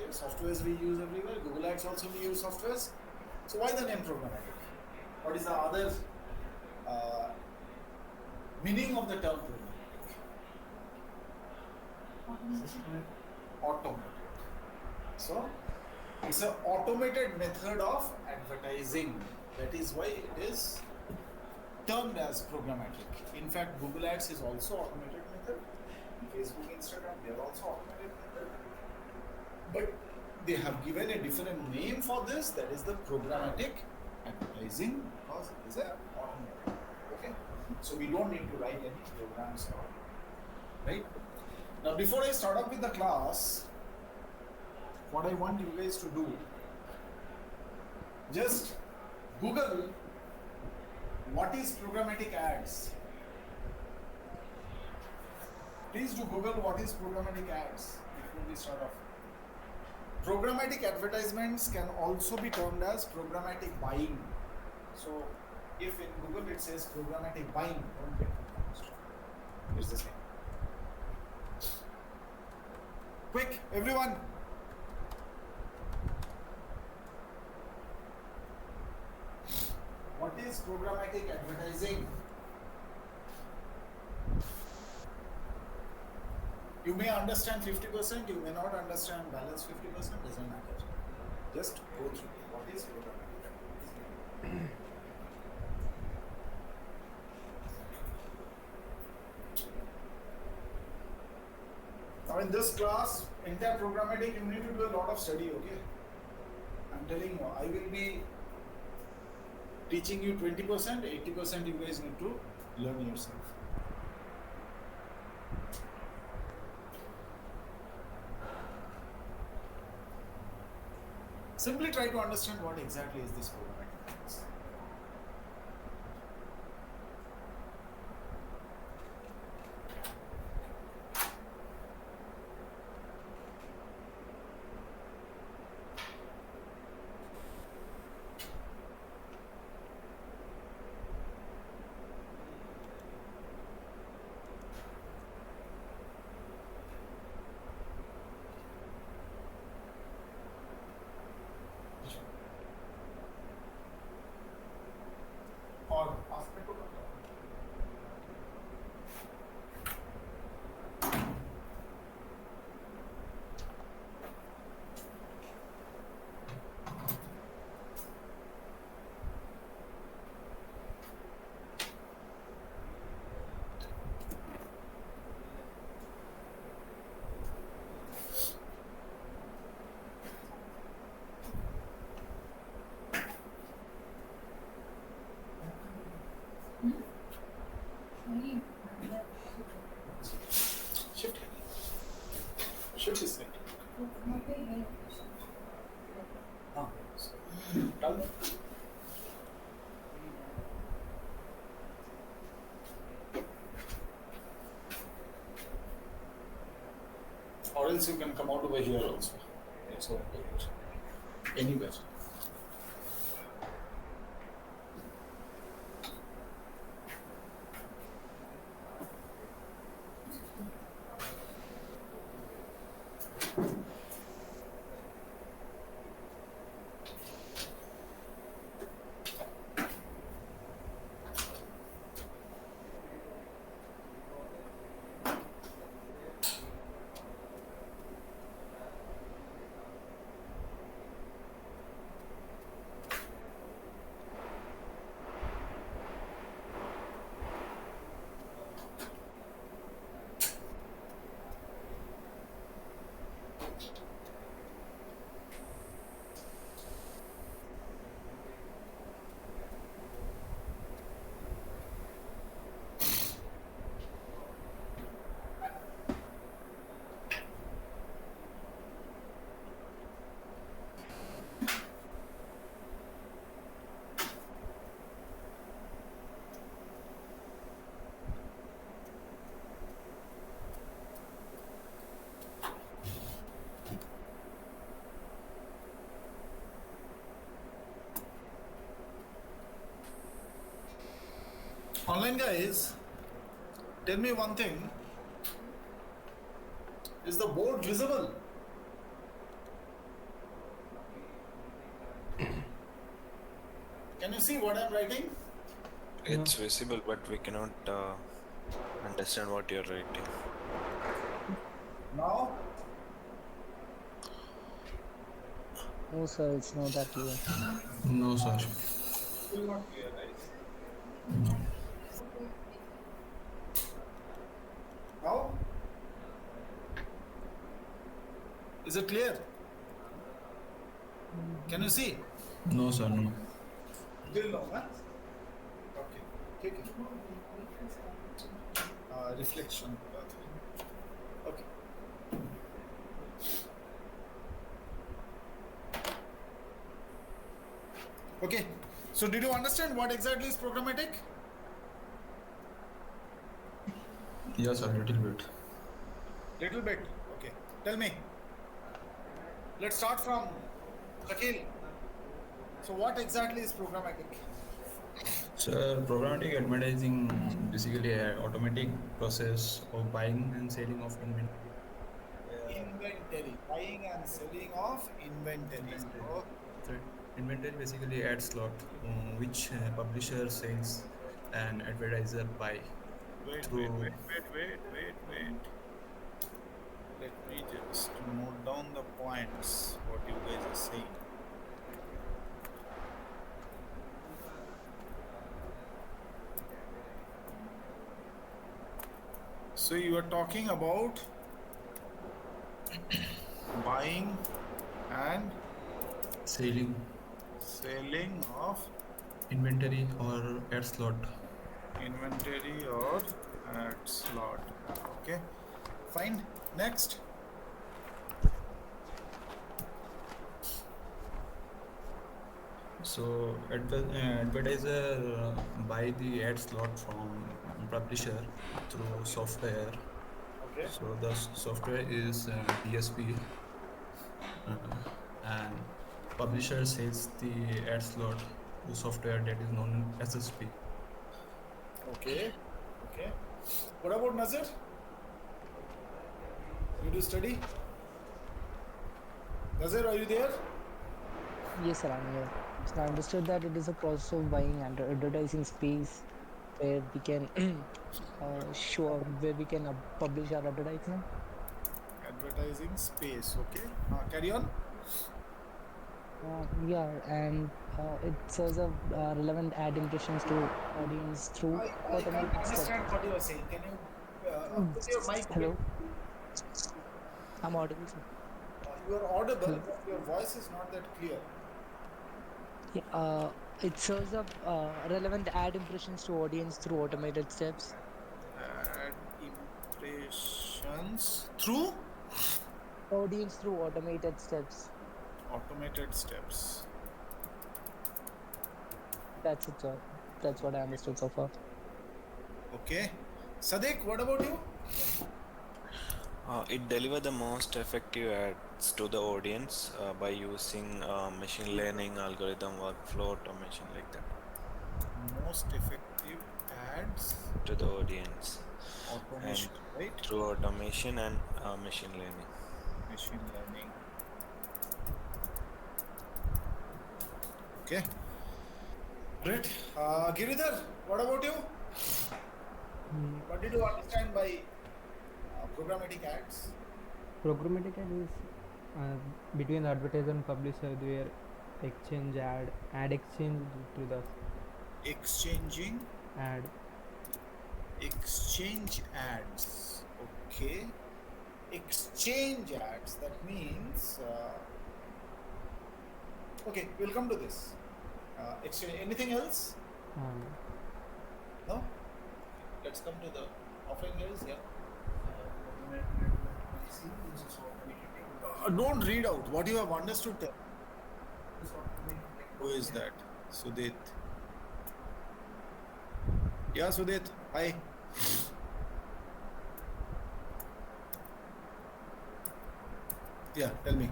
right? Softwares we use everywhere. Google Ads also we use softwares. So why the name programmatic? What is the other meaning of the term programmatic? Automated. So it's an automated method of advertising. That is why it is termed as programmatic. In fact, Google Ads is also automated method. Facebook, Instagram, they are also automated method. But they have given a different name for this, that is the programmatic advertising, because it is a automated. Okay, so we don't need to write any programs now, right? Now, before I start up with the class, what I want you guys to do, just Google what is programmatic ads. Please do Google what is programmatic ads before we start off. Programmatic advertisements can also be termed as programmatic buying. So, if in Google it says programmatic buying, don't get confused. It's the same. Quick, everyone. What is programmatic advertising? You may understand 50%, you may not understand balance 50%, doesn't matter. Just go through. What is programmatic advertising? Now in this class, entire programmatic, you need to do a lot of study, okay? I'm telling you, I will be teaching you 20%, 80% you guys need to learn yourself. Simply try to understand what exactly is this programmatic ads. और aspect को करता हूँ shift इसमें हाँ डाल दो or else you can come out over here also. It's okay. Anywhere. Online guys, tell me one thing. Is the board visible? Can you see what I'm writing? It's visible, but we cannot understand what you're writing. Now, No, sir, it's not that clear. No, sir. still not clear, right? Now, is it clear? Can you see? No, sir. No. Still no, huh? Okay. ठीक है. Reflection की बात है. Okay. Okay. So, did you understand what exactly is programmatic? Yes, sir. Little bit. Little bit. Okay. Tell me. Let's start from Shakil. So, what exactly is programmatic? Sir, programmatic advertising basically an automatic process of buying and selling of inventory. Inventory. Buying and selling of inventory. Oh, So inventory basically ad slot, which publisher sells and advertiser buy wait. through. Let me just note down the points, what you guys are saying. So you are talking about buying and Selling selling of inventory or ad slot. inventory or ad slot. Okay, fine. Next. So advertiser buy the ad slot from publisher through software. Okay. So the software is DSP, and publisher sells the ad slot to software that is known as SSP. Okay. Okay. What about Nazir? You do study? Nazir, are you there? Yes, sir, I'm here. So I understood that it is a process of buying and advertising space where we can where we can publish our advertisement. Advertising space. Okay. Carry on. Yeah, and it serves up relevant ad impressions to audience through I can't automated steps. understand what you are saying. Can you put your mic a bit? Hello, I'm audible, sir. You are audible, Hello. but your voice is not that clear. Yeah, it serves up relevant ad impressions to audience through automated steps. Add impressions through Audience through automated steps. automated steps. That's it, sir. That's what I understood so far. Okay. Sadiq, what about you? It delivers the most effective ads to the audience by using machine learning algorithm, workflow automation like that Most effective ads to the audience, automation, right? through automation and machine learning. Machine learning. Okay. Great. Giridhar, what about you? What did you understand by programmatic ads? Programmatic ad is between the advertiser and publisher where ad exchange to the Exchanging ad. exchange ads. Okay. Exchange ads. That means. Okay, we'll come to this. Exchange. Anything else? No? Let's come to the offline guys. Yeah. Don't read out what you have understood. Who is that? Sudit. Yeah, Sudit. Hi. Yeah, tell me.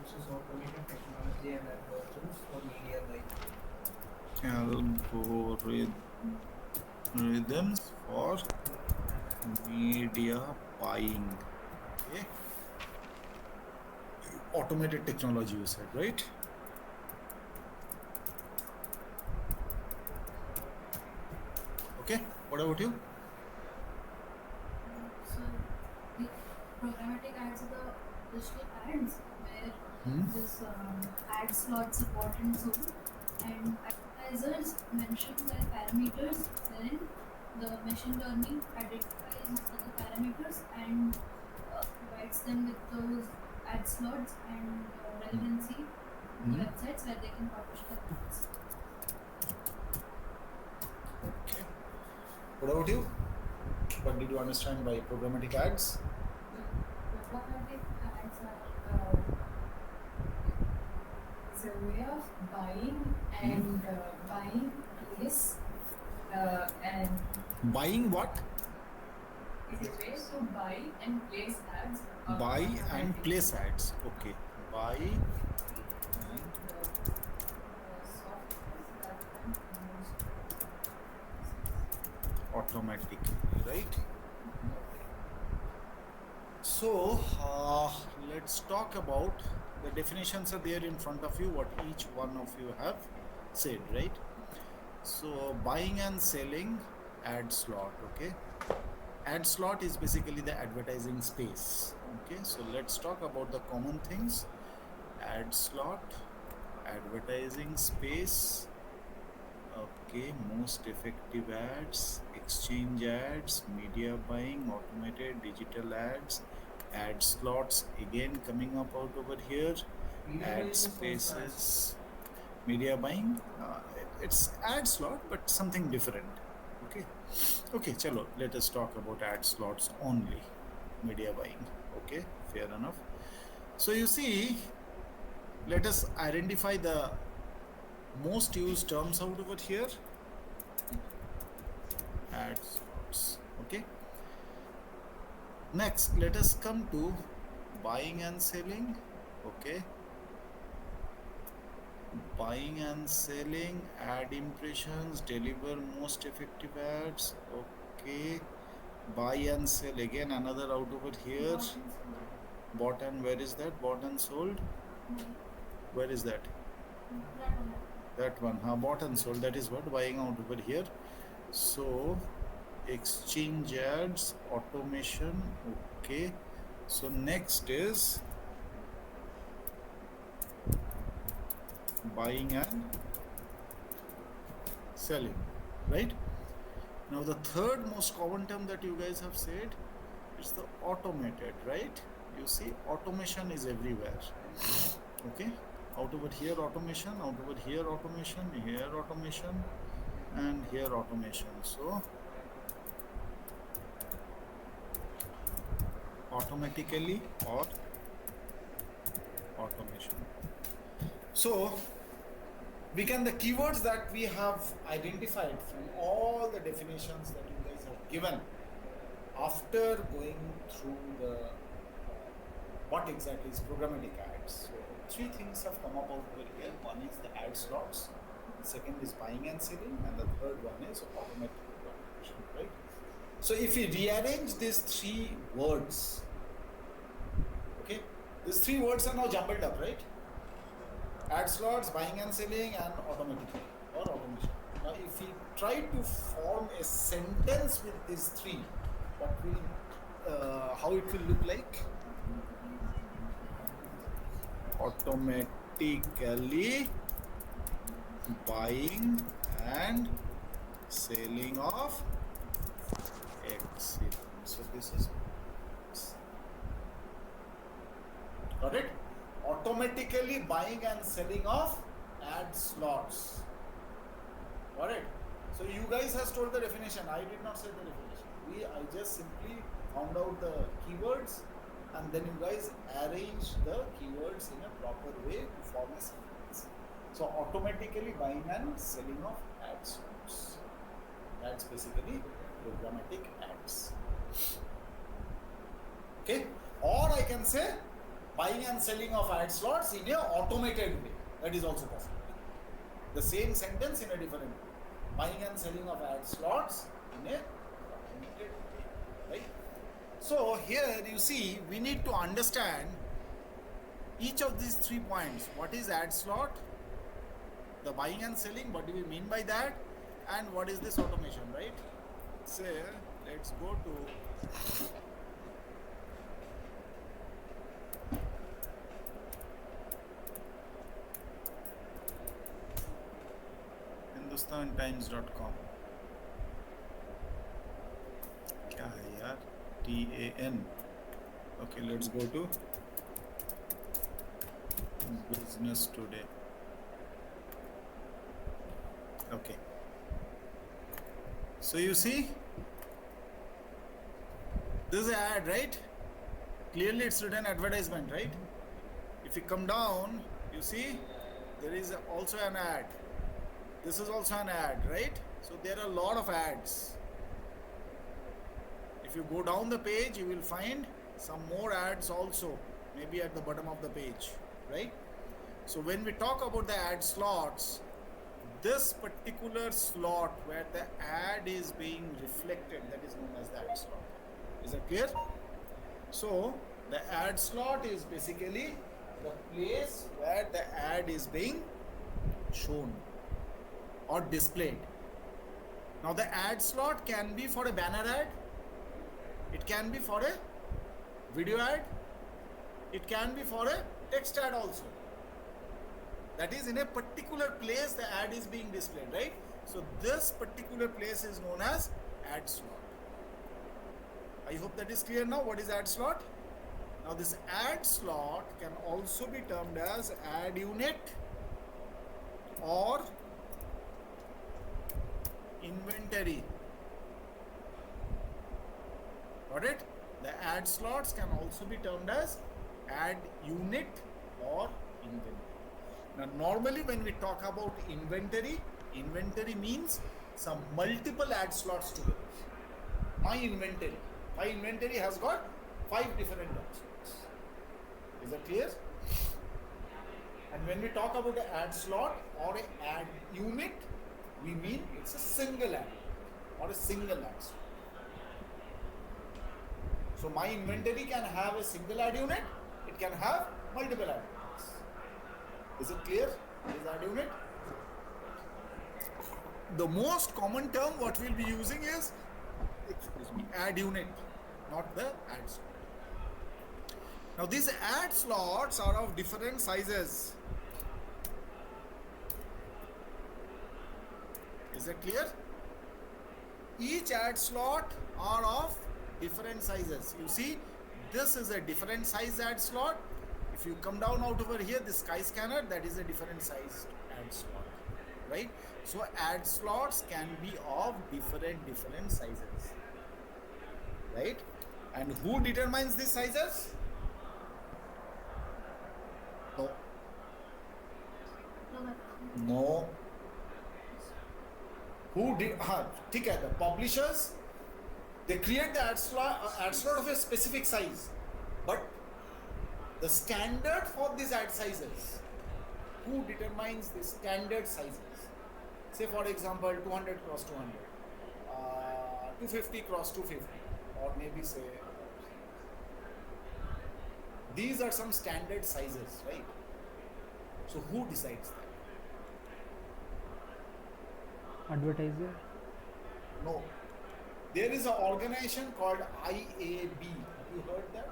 This is automated technology and algorithms for media buying. Algorithms for media buying. Okay. Automated technology, you said, right? What about you? So the programmatic ads are the digital ads where Hmm? this ad slots are bought and sold, and advertisers mention their parameters. Then the machine learning identifies the parameters and provides them with those ad slots and relevancy to the websites where they can publish their ads. Okay. What about you? What did you understand by programmatic ads? Programmatic ads is a way of buying and buying place and Buying what? it is a way to buy and place ads. Buy and place ads. Okay. Buy and Software that can use automatic, right? So let's talk about the definitions are there in front of you, what each one of you have said, right? So buying and selling ad slot, okay? Ad slot is basically the advertising space, okay? So let's talk about the common things. Ad slot, advertising space, okay, most effective ads, exchange ads, media buying, automated digital ads, ad slots again coming up out over here, ad spaces, media buying, it's ad slot but something different, okay. Okay, chalo, let us talk about ad slots only, media buying, okay, fair enough. So you see, let us identify the most used terms out over here. Ad slots, okay. Next, let us come to buying and selling, okay. Buying and selling, ad impressions, deliver most effective ads, okay. Buy and sell, again another out over here. Bought and, where is that? Bought and sold, where is that? That one, bought and sold, that is what buying out over here. So exchange ads, automation, okay. So next is buying and selling, right? Now the third most common term that you guys have said is the automated, right? You see, automation is everywhere, okay. Out over here automation, out over here automation, here automation, and here automation. So automatically or automation. So we can, the keywords that we have identified from all the definitions that you guys have given after going through the what exactly is programmatic ads. So three things have come up over here. One is the ad slots, the second is buying and selling, and the third one is automatic automation, right? So if we rearrange these three words, okay, these three words are now jumbled up, right? Ad slots, buying and selling, and automatically or automation. Now if we try to form a sentence with these three, what will how it will look like? Automatically buying and selling of excellent. So this is, got it? Automatically buying and selling of ad slots. Got it? So you guys has told the definition. I did not say the definition. I just simply found out the keywords, and then you guys arrange the keywords in a proper way to form a sentence. So automatically buying and selling of ad slots. That's basically programmatic ads. Okay? Or I can say buying and selling of ad slots in a automated way. That is also possible. The same sentence in a different way. Buying and selling of ad slots in a automated way. Right? So here you see, we need to understand each of these 3 points. What is ad slot? The buying and selling, what do we mean by that? And what is this automation, right? say let's go to hindustantimes.com. क्या है यार? TAN. Okay, let's go to Business Today. Okay. So you see, this is an ad, right? Clearly it's written advertisement, right? If you come down, you see there is also an ad. This is also an ad, right? So there are a lot of ads. If you go down the page, you will find some more ads also, maybe at the bottom of the page, right? So when we talk about the ad slots, this particular slot where the ad is being reflected, that is known as the ad slot. Is that clear? So the ad slot is basically the place where the ad is being shown or displayed. Now the ad slot can be for a banner ad, it can be for a video ad, it can be for a text ad also. That is, in a particular place the ad is being displayed, right? So this particular place is known as ad slot. I hope that is clear now. What is ad slot? Now this ad slot can also be termed as ad unit or inventory. Got it? The ad slots can also be termed as ad unit or inventory. Now normally when we talk about inventory, inventory means some multiple ad slots together. My inventory has got 5 different ad slots. Is that clear? And when we talk about an ad slot or an ad unit, we mean it's a single ad or a single ad slot. So my inventory can have a single ad unit, it can have multiple ad units. Is it clear? Is ad unit? The most common term what we'll be using is, ad unit, not the ad slot. Now these ad slots are of different sizes. Is that clear? Each ad slot are of different sizes. You see, this is a different size ad slot. If you come down out over here, this sky scanner, that is a different sized ad slot, right? So ad slots can be of different sizes, right? And who determines these sizes? No. Who did? ठीक है. The publishers, they create the ad slot of a specific size, but the standard for these ad sizes, who determines the standard sizes? Say for example 200 cross 200, 250 cross 250, or maybe say these are some standard sizes, right? So who decides that? Advertiser. No. There is an organization called IAB. Have you heard that?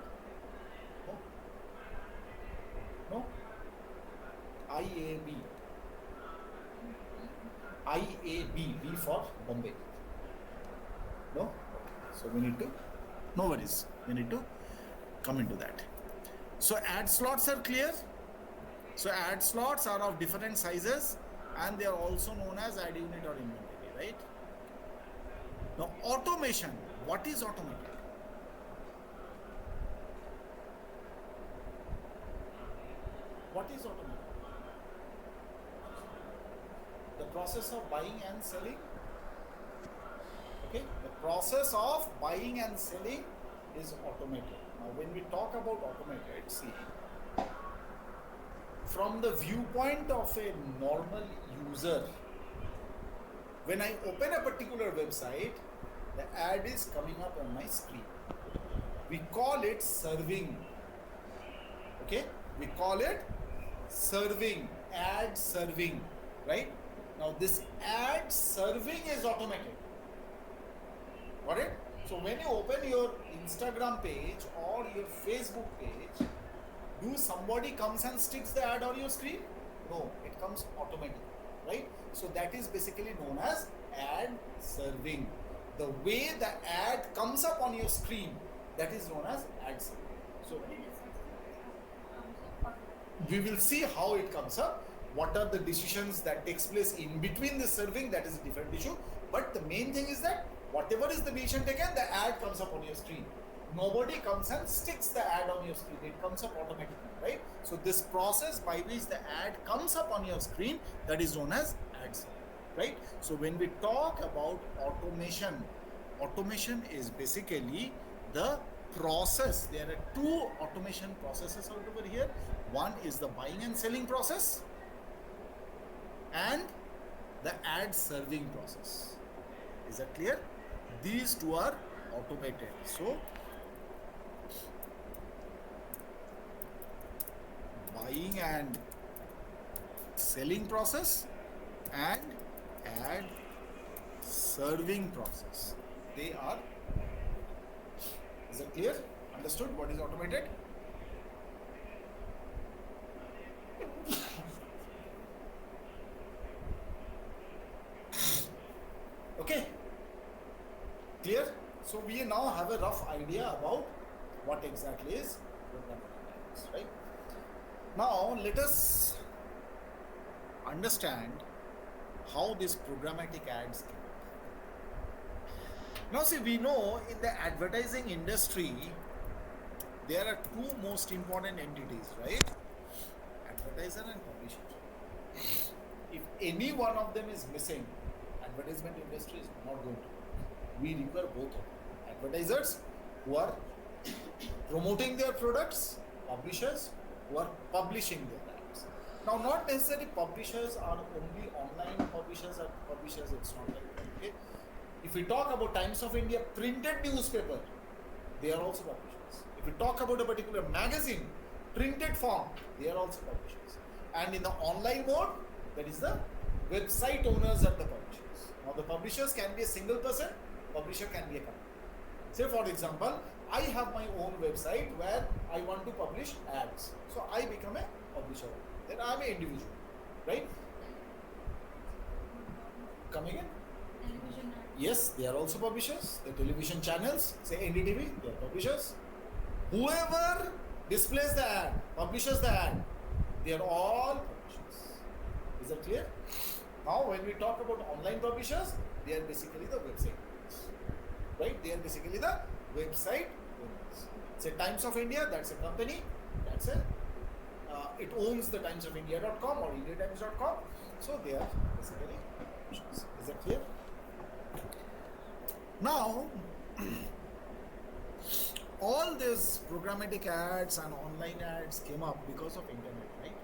No? No? IAB. IAB. B for Bombay. No? So we need to, no worries. We need to come into that. So ad slots are clear. So ad slots are of different sizes and they are also known as ad unit or inventory, right? Now automation. What is automated? What is automated? The process of buying and selling. Okay, the process of buying and selling is automated. Now when we talk about automated, see, from the viewpoint of a normal user, when I open a particular website, the ad is coming up on my screen. We call it serving. Okay, we call it serving, ad serving, right? Now this ad serving is automated. Got it? So when you open your Instagram page or your Facebook page, do somebody comes and sticks the ad on your screen? No, it comes automatically, right? So that is basically known as ad serving. The way the ad comes up on your screen, that is known as ad serving. So we will see how it comes up. What are the decisions that takes place in between the serving, that is a different issue. But the main thing is that whatever is the decision taken, the ad comes up on your screen. Nobody comes and sticks the ad on your screen. It comes up automatically, right? So this process by which the ad comes up on your screen, that is known as ad serving, right? So when we talk about automation, automation is basically the process. There are two automation processes out over here. One is the buying and selling process and the ad serving process. Is that clear? These two are automated. So buying and selling process and ad serving process, they are. Is that clear? Understood what is automated? Okay, clear? So we now have a rough idea about what exactly is programmatic ads, right? Now let us understand how these programmatic ads came up. Now see, we know in the advertising industry there are two most important entities, right? Advertiser and publisher. If any one of them is missing, advertisement industry is not going to work. We require both of them. Advertisers who are promoting their products, publishers who are publishing their ads. Now, not necessarily publishers are only online publishers or publishers, it's not like that. Okay? If we talk about Times of India printed newspaper, they are also publishers. If we talk about a particular magazine, printed form, they are also publishers. And in the online mode, that is the website owners are the publishers. Now the publishers can be a single person, publisher can be a company. Say for example, I have my own website where I want to publish ads. So I become a publisher. Then I am an individual, right? Coming in? Television ads. Yes, they are also publishers. The television channels, say NDTV, they are publishers. Whoever displays the ad, publishes the ad, they are all publishers. Is that clear? Now, when we talk about online publishers, they are basically the website owners, right? They are basically the website owners. Say Times of India, that's a company, that's a it owns the timesofIndia.com or indiatimes.com. So they are basically publishers. Is that clear? Now, all these programmatic ads and online ads came up because of internet, right?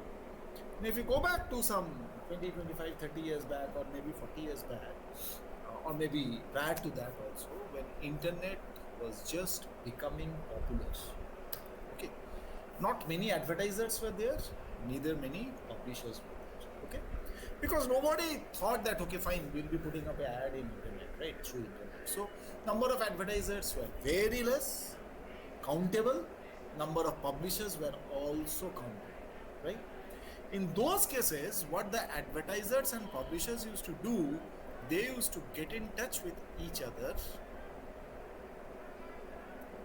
And if you go back to some 20, 25, 30 years back, or maybe 40 years back, or maybe prior to that also, when internet was just becoming popular, okay, not many advertisers were there, neither many publishers were there, okay, because nobody thought that, okay, fine, we'll be putting up an ad in internet, right, through internet. So number of advertisers were very less, countable, number of publishers were also countable, right? In those cases, what the advertisers and publishers used to do, they used to get in touch with each other.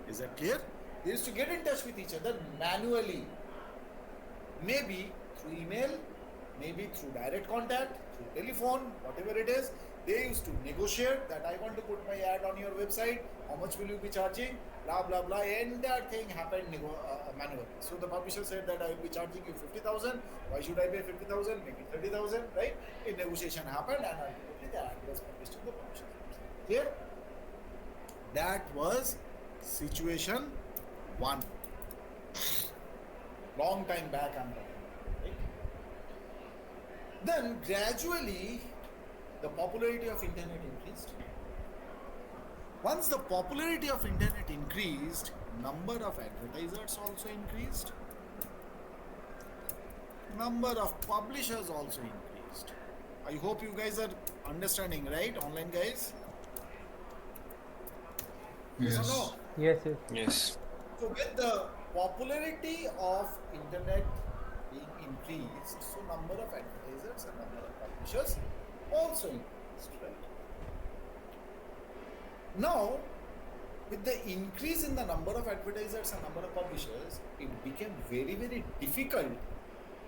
Is that clear? They used to get in touch with each other manually. Maybe through email, maybe through direct contact, through telephone, whatever it is. They used to negotiate that I want to put my ad on your website. How much will you be charging? Blah blah blah. Entire thing happened manually. So the publisher said that I will be charging you 50,000. Why should I pay 50,000? Make it 30,000, right? A negotiation happened, and ultimately the ad was published in the publisher's website. Clear? That was situation one. Long time back, I'm talking, right? Then gradually, the popularity of internet increased. Once the popularity of internet increased, number of advertisers also increased. Number of publishers also increased. I hope you guys are understanding, right? Online guys? Yes or Yes. no? Yes, yes. Yes. So with the popularity of internet being increased, so number of advertisers and number of publishers also increased, right? Now, with the increase in the number of advertisers and number of publishers, it became very, very difficult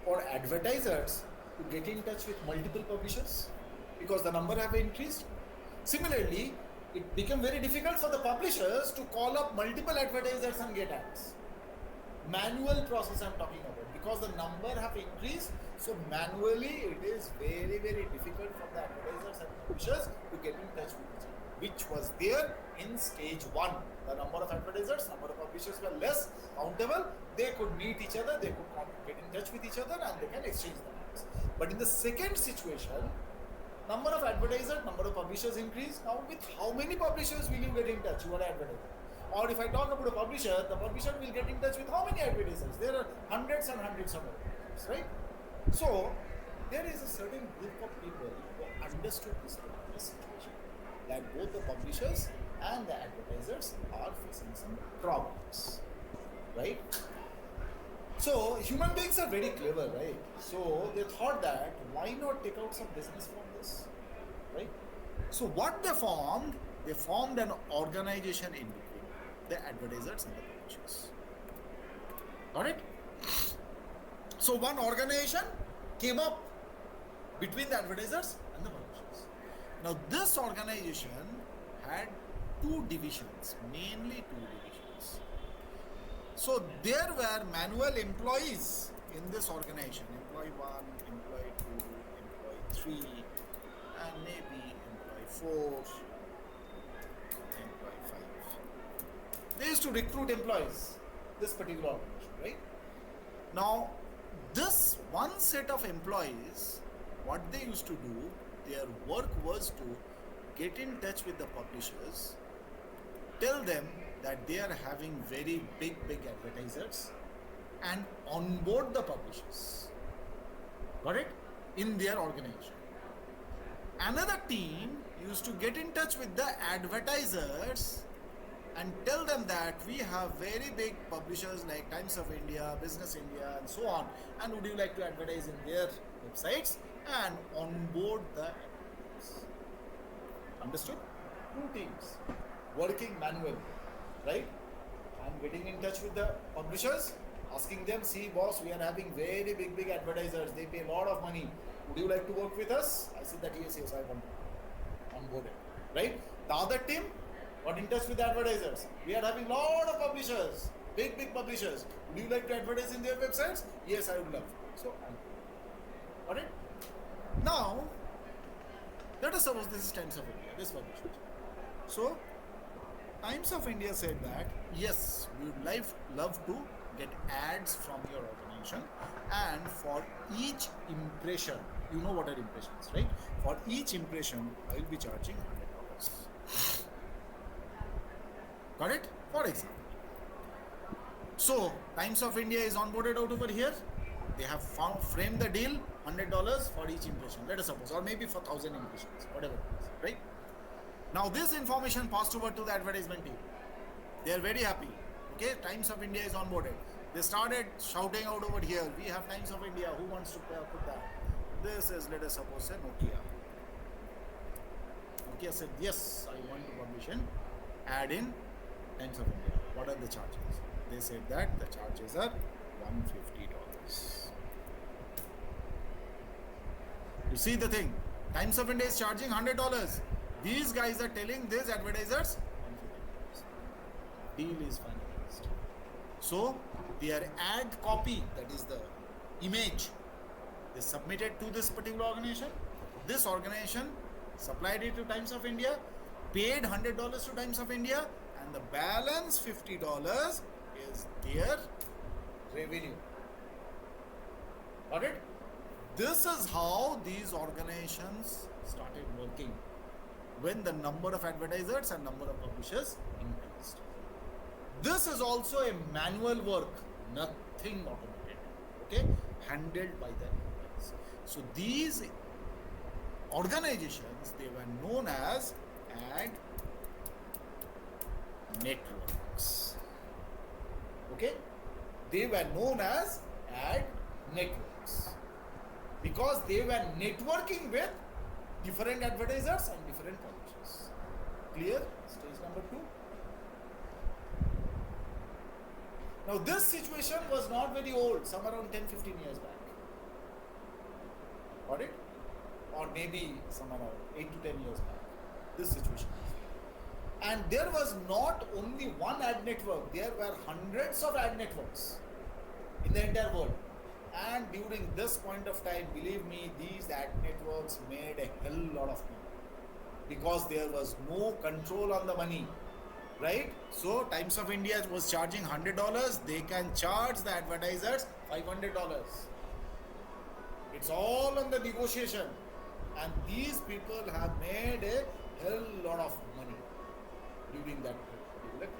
for advertisers to get in touch with multiple publishers because the number have increased. Similarly, it became very difficult for the publishers to call up multiple advertisers and get ads. Manual process I'm talking about, because the number have increased, so manually it is very, very difficult for the advertisers and publishers to get in touch with each other, which was there in stage 1. The number of advertisers, number of publishers were less countable. They could meet each other, they could get in touch with each other, and they can exchange the ads. But in the second situation, number of advertisers, number of publishers increase. Now with how many publishers will you get in touch? You are an advertiser. Or if I talk about a publisher, the publisher will get in touch with how many advertisers? There are hundreds and hundreds of advertisers, right? So there is a certain group of people who understood this particular situation, that both the publishers and the advertisers are facing some problems, right? So human beings are very clever, right? So they thought that why not take out some business from this, right? So what they formed an organization in between the advertisers and the publishers. Got it? So one organization came up between the advertisers and the publishers. Now this organization had 2 divisions, mainly 2 divisions. So there were manual employees in this organization, employee 1, employee 2, employee 3, and maybe employee 4, employee 5. They used to recruit employees, this particular organization, right? Now, this one set of employees, what they used to do, their work was to get in touch with the publishers, tell them that they are having very big advertisers, and onboard the publishers. Got it? In their organization. Another team used to get in touch with the advertisers and tell them that we have very big publishers like Times of India, Business India, and so on, and would you like to advertise in their websites and onboard the advertisers. Understood? 2 teams working manually, right? I'm getting in touch with the publishers, asking them, see boss, we are having very big advertisers, they pay a lot of money, would you like to work with us? I said that yes, I want to onboard it, right? The other team got in touch with the advertisers, we are having a lot of publishers, big publishers, would you like to advertise in their websites? Yes, I would love. So, got it? Now, let us suppose this is Times of India, this publisher. So, Times of India said that yes, we would love to get ads from your organization, and for each impression, you know what are impressions, right? For each impression, I will be charging $100. Got it? For example. So, Times of India is onboarded out over here. They have framed the deal, $100 for each impression, let us suppose, or maybe for 1,000 impressions, whatever it is, right? Now this information passed over to the advertisement team. They are very happy. Okay, Times of India is onboarded. They started shouting out over here, we have Times of India, who wants to put that? This is, let us suppose, say Nokia. Nokia said, yes, I want to publish an ad in Times of India. What are the charges? They said that the charges are $150. You see the thing, Times of India is charging $100. These guys are telling these advertisers $150. Deal is finalized. So their ad copy, that is the image, they submitted to this particular organization. This organization supplied it to Times of India, paid $100 to Times of India, and the balance $50 is their revenue. Got it? This is how these organizations started working when the number of advertisers and number of publishers increased. This is also a manual work, nothing automated, okay, handled by the employees. So these organizations, they were known as ad networks. Okay? They were known as ad networks because they were networking with different advertisers and different publishers. Clear? Stage number 2. Now this situation was not very old, some around 10-15 years back. Got it? Or maybe some around 8 to 10 years back. This situation. And there was not only one ad network, there were hundreds of ad networks in the entire world. And during this point of time, believe me, these ad networks made a hell lot of money because there was no control on the money, right? So Times of India was charging $100, they can charge the advertisers $500. It's all on the negotiation, and these people have made a hell lot of money during that particular period.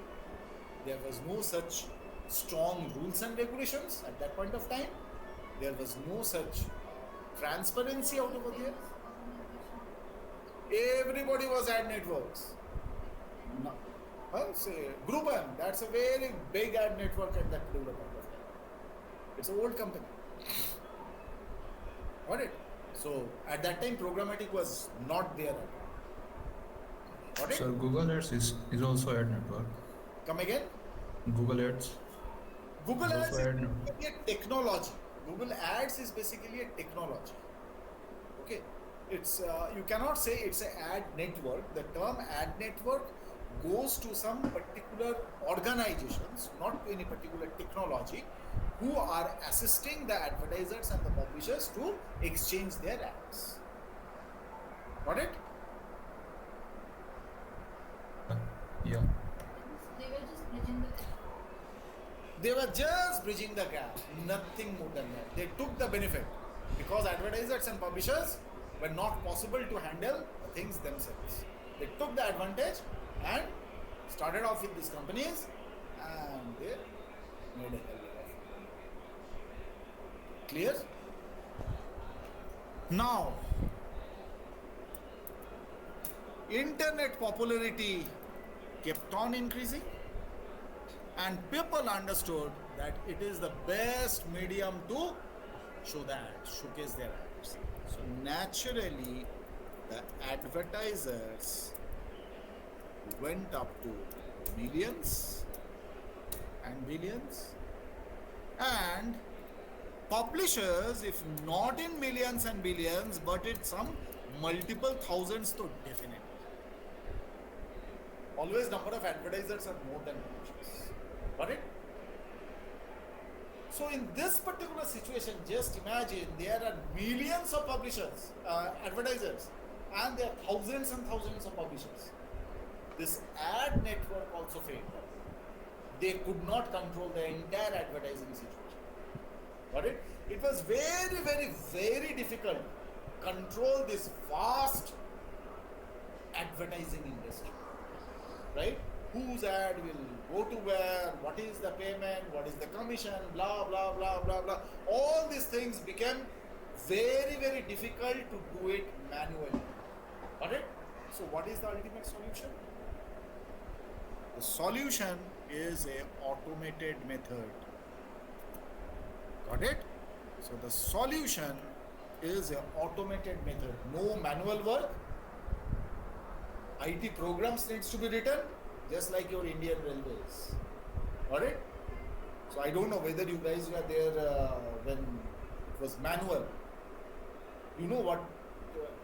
There was no such strong rules and regulations at that point of time. There was no such transparency out over there. Everybody was ad networks. No. Say Groupon, that's a very big ad network at that particular point of time. It's an old company. Got it? So at that time, programmatic was not there at all. Got it? So Google Ads is also ad network. Come again? Google Ads. Google Is Ads also is ad network. basically a technology. Google Ads is basically a technology. Okay, it's you cannot say it's an ad network. The term ad network goes to some particular organizations, not to any particular technology, who are assisting the advertisers and the publishers to exchange their ads. Got it? Yeah. They were just bridging the gap. They were just bridging the gap, nothing more than that. They took the benefit because advertisers and publishers were not possible to handle the things themselves. They took the advantage and started off with these companies, and they made a hell of money. Clear? Now, internet popularity kept on increasing, and people understood that it is the best medium to show the ads, showcase their ads. So naturally, the advertisers went up to millions and billions, and publishers, if not in millions and billions, but in some multiple thousands, so definitely. Always number of advertisers are more than publishers. Got it? So in this particular situation, just imagine there are millions of publishers, advertisers, and there are thousands and thousands of publishers. This ad network also failed. They could not control the entire advertising situation. Got it? It was very, very, very difficult to control this vast advertising industry. Right? Whose ad will go to where, what is the payment, what is the commission, blah, blah, blah, blah, blah. All these things became very, very difficult to do it manually. Got it? So what is the ultimate solution? The solution is a automated method. Got it? So the solution is an automated method. No manual work. IT programs needs to be written, just like your Indian Railways. Got it? So I don't know whether you guys were there when it was manual. You know what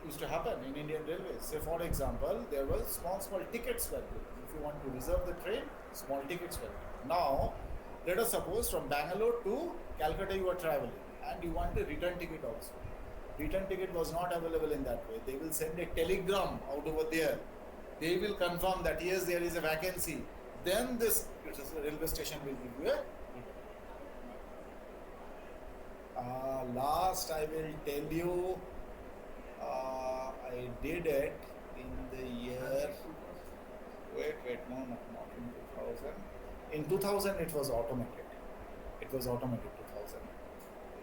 used to happen in Indian Railways. Say for example, there were small tickets were given. If you want to reserve the train, small tickets were given. Now, let us suppose from Bangalore to Calcutta you are traveling and you want a return ticket also. Return ticket was not available in that way. They will send a telegram out over there. They will confirm that yes, there is a vacancy. Then this railway station will give you a last I will tell you, I did it in the year, no, not in 2000. In 2000 it was automated. It was automated 2000.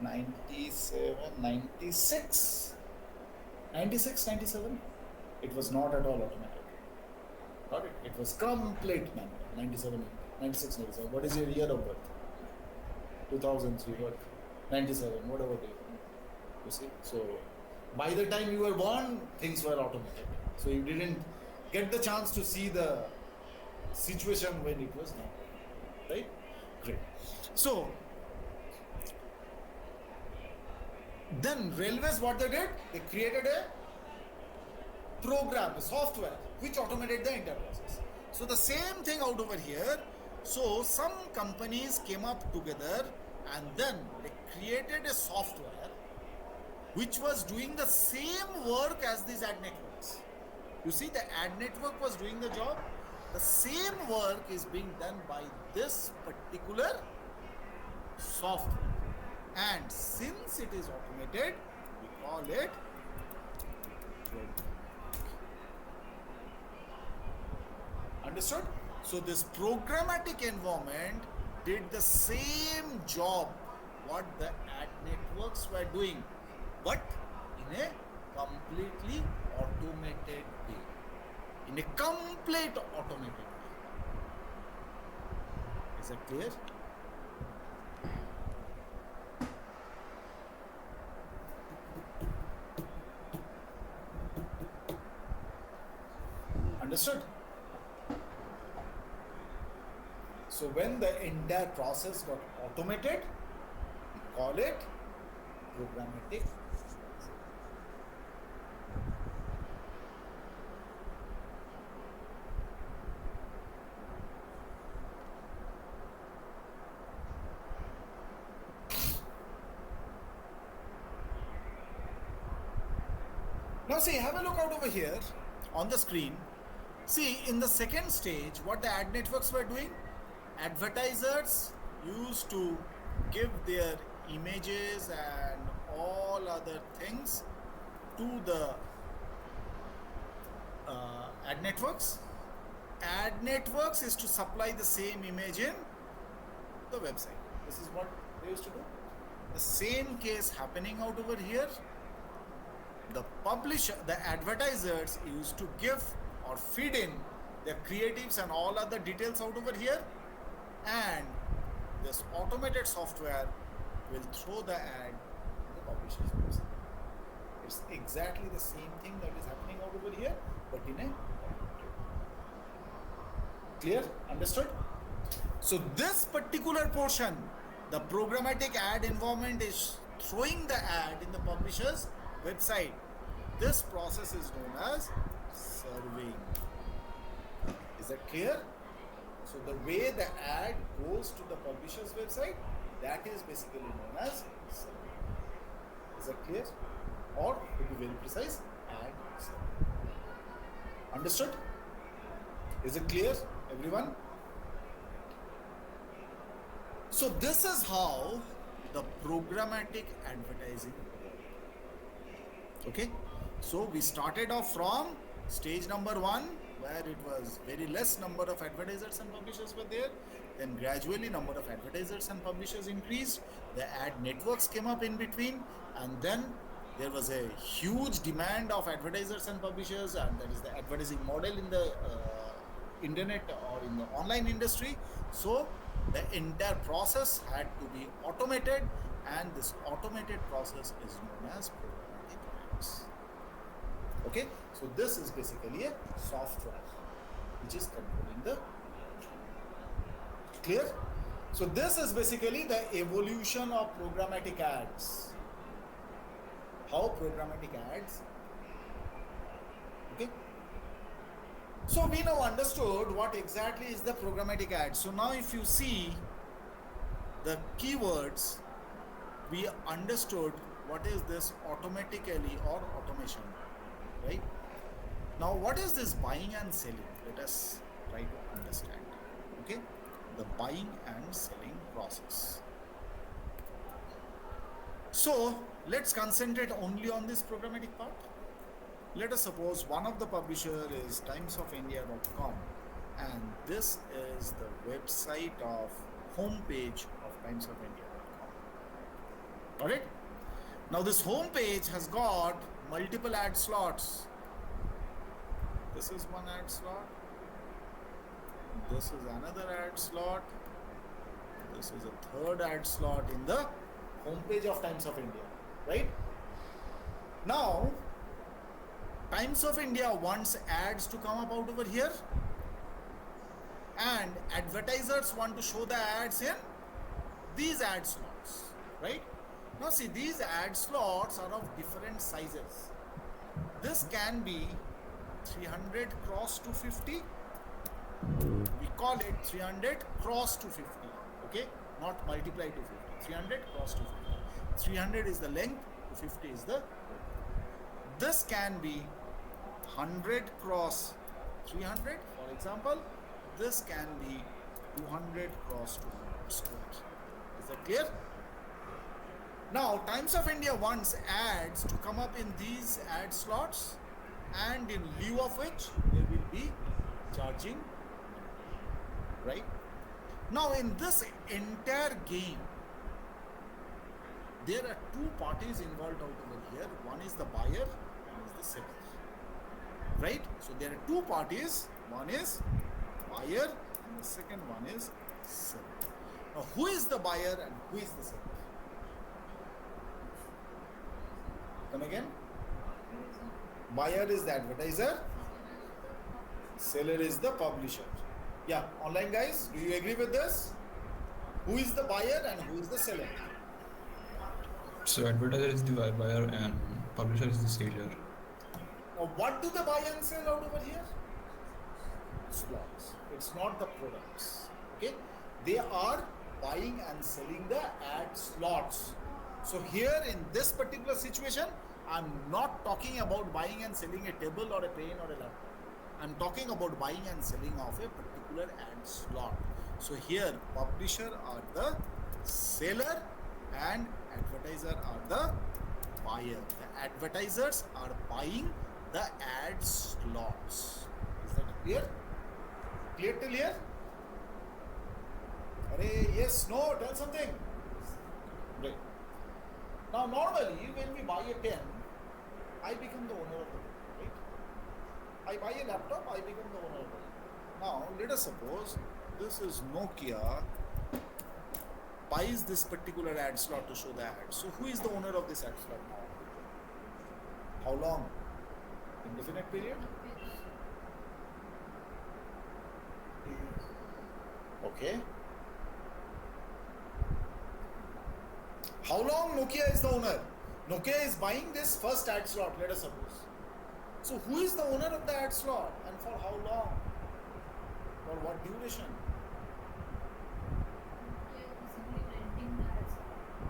97, 96, 96, 97. It was not at all automated. Got it? It was complete manual. 97, 96, 97. What is your year of birth? 2003, what? 97, whatever day. You see? So, by the time you were born, things were automated. So, you didn't get the chance to see the situation when it was not. Right? Great. So, then railways, what they did? They created a program, a software, which automated the entire process. So the same thing out over here. So some companies came up together and then they created a software which was doing the same work as these ad networks. You see, the ad network was doing the job. The same work is being done by this particular software. And since it is automated, we call it programmatic. Understood? So this programmatic environment did the same job what the ad networks were doing, but in a completely automated way. In a complete automated way. Is that clear? Understood? So when the entire process got automated, we call it programmatic. Now see, have a look out over here on the screen. See, in the second stage, what the ad networks were doing, advertisers used to give their images and all other things to the ad networks. Ad networks is to supply the same image in the website. This is what they used to do. The same case happening out over here. The publisher, the advertisers used to give or feed in their creatives and all other details out over here, and this automated software will throw the ad to the publisher's website. It's exactly the same thing that is happening out over here, but in a clear? Understood? So this particular portion, the programmatic ad environment is throwing the ad in the publisher's website. This process is known as surveying. Is that clear? So the way the ad goes to the publisher's website, that is basically known as surveying. Is that clear? Or to be very precise, ad survey. Understood? Is it clear, everyone? So this is how the programmatic advertising works. Okay? So we started off from stage number 1, where it was very less number of advertisers and publishers were there. Then gradually number of advertisers and publishers increased. The ad networks came up in between, and then there was a huge demand of advertisers and publishers, and that is the advertising model in the internet or in the online industry. So the entire process had to be automated, and this automated process is known as programmatic ads. Okay, so this is basically a software which is controlling the clear. So this is basically the evolution of programmatic ads. How programmatic ads. Okay. So we now understood what exactly is the programmatic ad. So now if you see the keywords, we understood what is this automatically or automation, right? Now what is this buying and selling? Let us try to understand, okay? The buying and selling process. So let's concentrate only on this programmatic part. Let us suppose one of the publisher is timesofIndia.com, and this is the website of homepage of timesofIndia.com. Alright? Now this homepage has got multiple ad slots. This is one ad slot, This is another ad slot. This is a third ad slot in the homepage of Times of India, right? Now, Times of India wants ads to come up out over here, and advertisers want to show the ads in these ad slots, right? Now see, these ad slots are of different sizes. This can be 300 cross 250. We call it 300 cross 250, okay? Not multiply 250. 300 cross 250. 300 is the length, 250 is the width. This can be 100 cross 300, for example. This can be 200 cross 200 square. Is that clear? Now, Times of India wants ads to come up in these ad slots, and in lieu of which they will be charging, right? Now, in this entire game, there are two parties involved out over here. One is the buyer, one is the seller, right? So there are two parties. One is buyer and the second one is seller. Now, who is the buyer and who is the seller? Come again? Buyer is the advertiser, seller is the publisher. Yeah, online guys, do you agree with this? Who is the buyer and who is the seller? So advertiser is the buyer and publisher is the seller. Now, what do they buy and sell out over here? Slots. It's not the products. Okay? They are buying and selling the ad slots. So here in this particular situation, I'm not talking about buying and selling a table or a pen or a laptop. I'm talking about buying and selling of a particular ad slot. So here publisher are the seller and advertiser are the buyer. The advertisers are buying the ad slots. Is that clear? Clear till here? Arey, yes, no, tell something. Right. Now normally when we buy a pen, I become the owner of the pen, right? I buy a laptop, I become the owner of the pen. Now let us suppose this is Nokia buys this particular ad slot to show the ad. So who is the owner of this ad slot now? How long? Indefinite period? Okay. How long Nokia is the owner? Nokia is buying this first ad slot, let us suppose. So who is the owner of the ad slot and for how long? For what duration?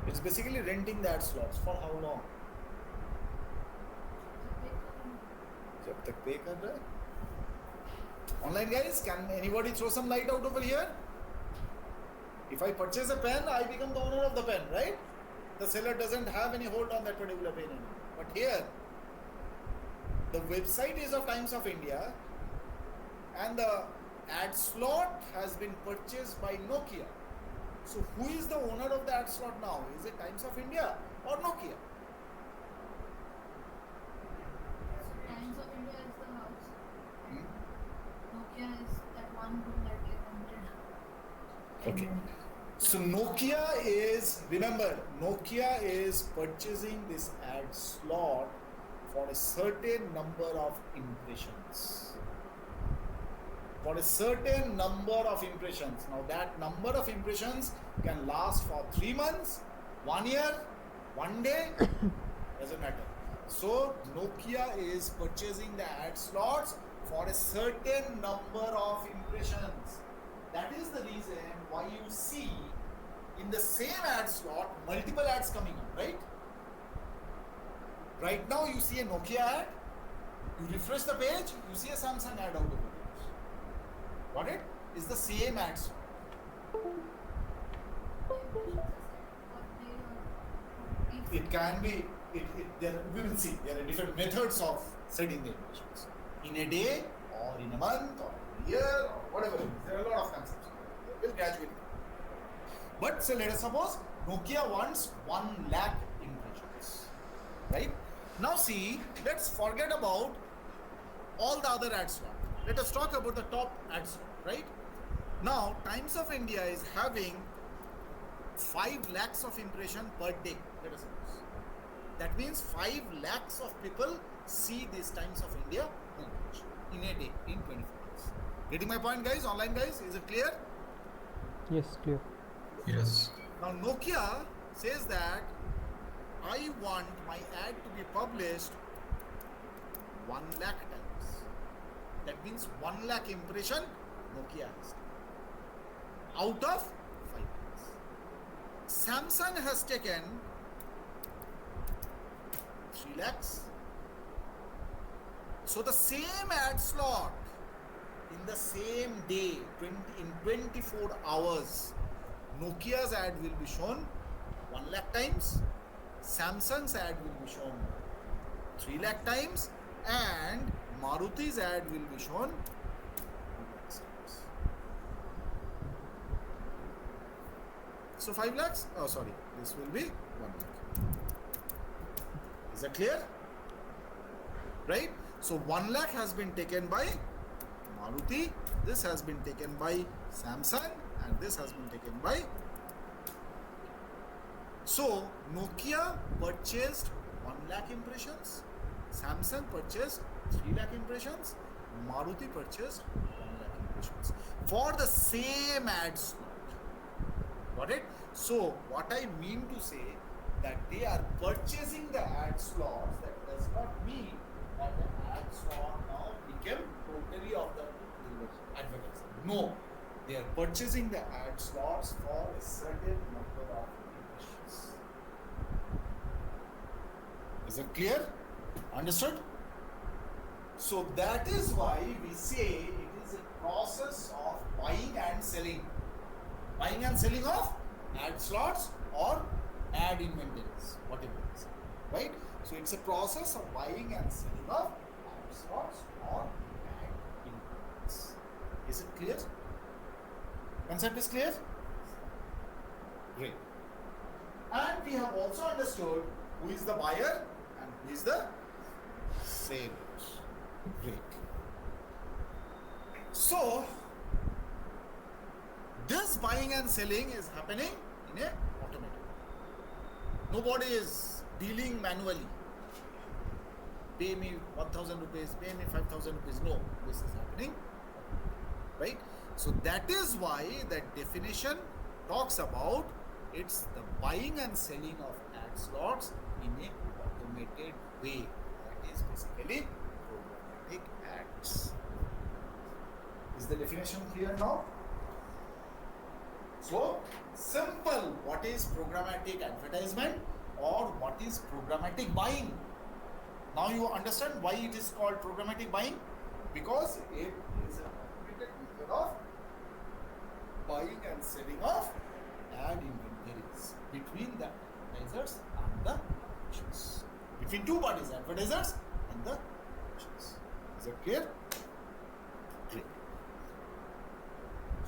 It's basically renting the ad slots. For how long? जब तक pay कर रहा है? Online guys, can anybody throw some light out over here? If I purchase a pen, I become the owner of the pen, right? The seller doesn't have any hold on that particular pen anymore. But here, the website is of Times of India and the ad slot has been purchased by Nokia. So who is the owner of the ad slot now? Is it Times of India or Nokia? Times of India is the house. Nokia is that one room that they rented. Okay. So Nokia is, remember, Nokia is purchasing this ad slot for a certain number of impressions. For a certain number of impressions. Now that number of impressions can last for 3 months, 1 year, 1 day, doesn't matter. So Nokia is purchasing the ad slots for a certain number of impressions. That is the reason why you see in the same ad slot multiple ads coming up, right? Right now you see a Nokia ad, you refresh the page, you see a Samsung ad out of the page. Got it? It's the same ad slot. It can be, we will see, there are different methods of setting the impressions. In a day, or in a month, or in a year, or whatever it is. There are a lot of concepts. We'll gradually. But so let us suppose Nokia wants 1 lakh impressions. Right? Now see, let's forget about all the other ad slots. Let us talk about the top ad slot, right? Now, Times of India is having 5 lakhs of impression per day. Let us suppose. That means 5 lakhs of people see this Times of India homepage in a day, in 24 hours. Getting my point, guys? Online guys, is it clear? Yes, clear. Yes. Now Nokia says that I want my ad to be published 1 lakh times. That means 1 lakh impression Nokia has taken out of 5 lakhs. Samsung has taken 3 lakhs. So the same ad slot in the same day, in 24 hours, Nokia's ad will be shown 1 lakh times, Samsung's ad will be shown 3 lakh times, and Maruti's ad will be shown 2 lakhs times. So 5 lakhs? Oh, sorry, this will be 1 lakh. Is that clear? Right? So 1 lakh has been taken by Maruti, this has been taken by Samsung, and this has been taken by. So Nokia purchased 1 lakh impressions, Samsung purchased 3 lakh impressions, Maruti purchased 1 lakh impressions for the same ad slot. Got it? So what I mean to say that they are purchasing the ad slots, that does not mean that the ad slot now became totally of the advertiser. No, they are purchasing the ad slots for a certain number of impressions. Is it clear? Understood? So that is why we say it is a process of buying and selling. Buying and selling of ad slots or ad inventories, whatever it is. Right? So it's a process of buying and selling of ad slots or ad inventories. Is it clear? Concept is clear? Great. And we have also understood who is the buyer and who is the seller. Great. So, this buying and selling is happening in a automated. Nobody is dealing manually. Pay me 1,000 rupees, pay me 5,000 rupees. No, this is happening. Right? So that is why that definition talks about it's the buying and selling of ad slots in a automated way. That is basically programmatic ads. Is the definition clear now? So, simple, what is programmatic advertisement or what is programmatic buying? Now you understand why it is called programmatic buying? Because it is an automated method of buying and selling of ad inventories between the advertisers and the publishers. Between two parties, advertisers and the publishers. Is that clear? Great.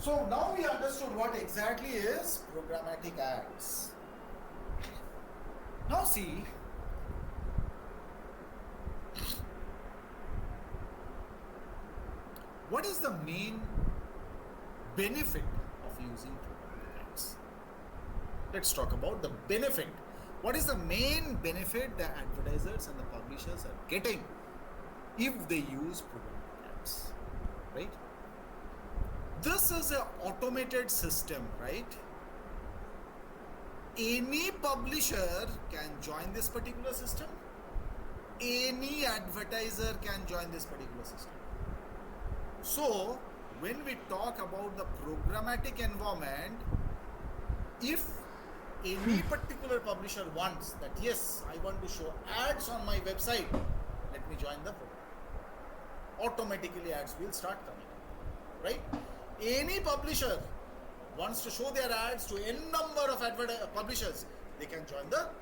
So now we understood what exactly is programmatic ads. Now see, what is the main benefit of using programmatic ads? Let's talk about the benefit. What is the main benefit the advertisers and the publishers are getting if they use programmatic ads, right? This is an automated system, right? Any publisher can join this particular system. Any advertiser can join this particular system. So, when we talk about the programmatic environment, if any particular publisher wants that, yes, I want to show ads on my website, let me join the program. Automatically ads will start coming, right? Any publisher wants to show their ads to n number of publishers, they can join the program,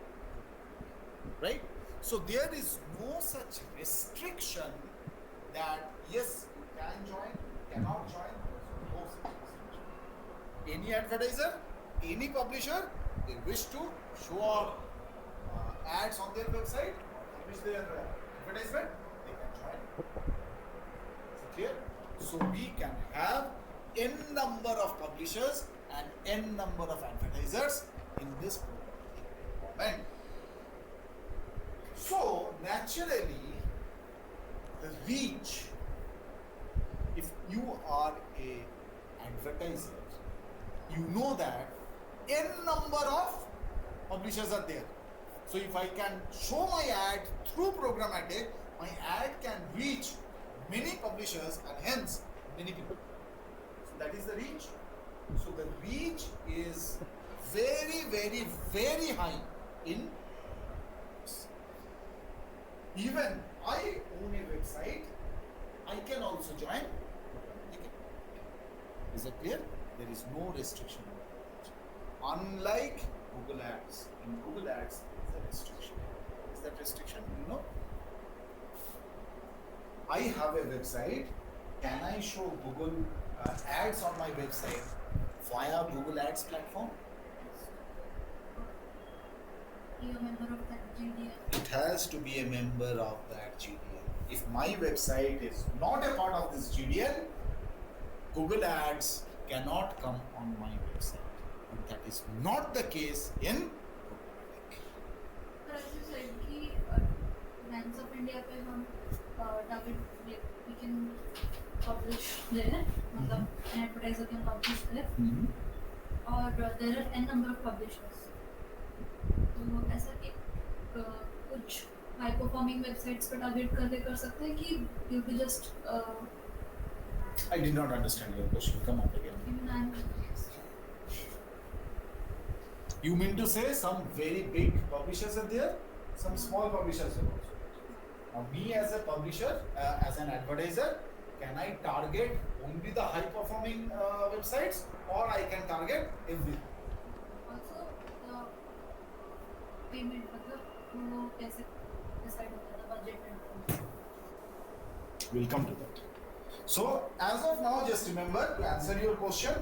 right? So there is no such restriction that yes, you can join, you cannot join. No such restriction. Any advertiser, any publisher, they wish to show ads on their website, publish their advertisement, they can join. Is it clear? So we can have n number of publishers and n number of advertisers in this programmatic environment. So naturally, the reach, if you are a advertiser, you know that n number of publishers are there. So if I can show my ad through programmatic, my ad can reach many publishers and hence many people. So that is the reach. So the reach is very, very, very high in. Even I own a website, I can also join. Is that clear? There is no restriction. Unlike Google Ads, in Google Ads there is a restriction. Is that restriction? You know? I have a website. Can I show Google ads on my website via Google Ads platform? Be a member of that GDL. It has to be a member of that GDL. If my website is not a part of this GDL, Google Ads cannot come on my website. But that is not the case in Programmatic. But as you said कि Brands of India पे हम target we can publish there, मतलब an advertiser can publish there, और there are n number of publishers. तो ऐसा कि कुछ high performing websites पे target कर सकते हैं कि you will just I did not understand your question. Come up again. even I'm You mean to say some very big publishers are there, some small publishers are also there. Now me as a publisher, as an advertiser, can I target only the high performing websites or I can target everything? also the payment मतलब वो कैसे decide होता है budget and We'll come to that. So as of now, just remember to answer your question,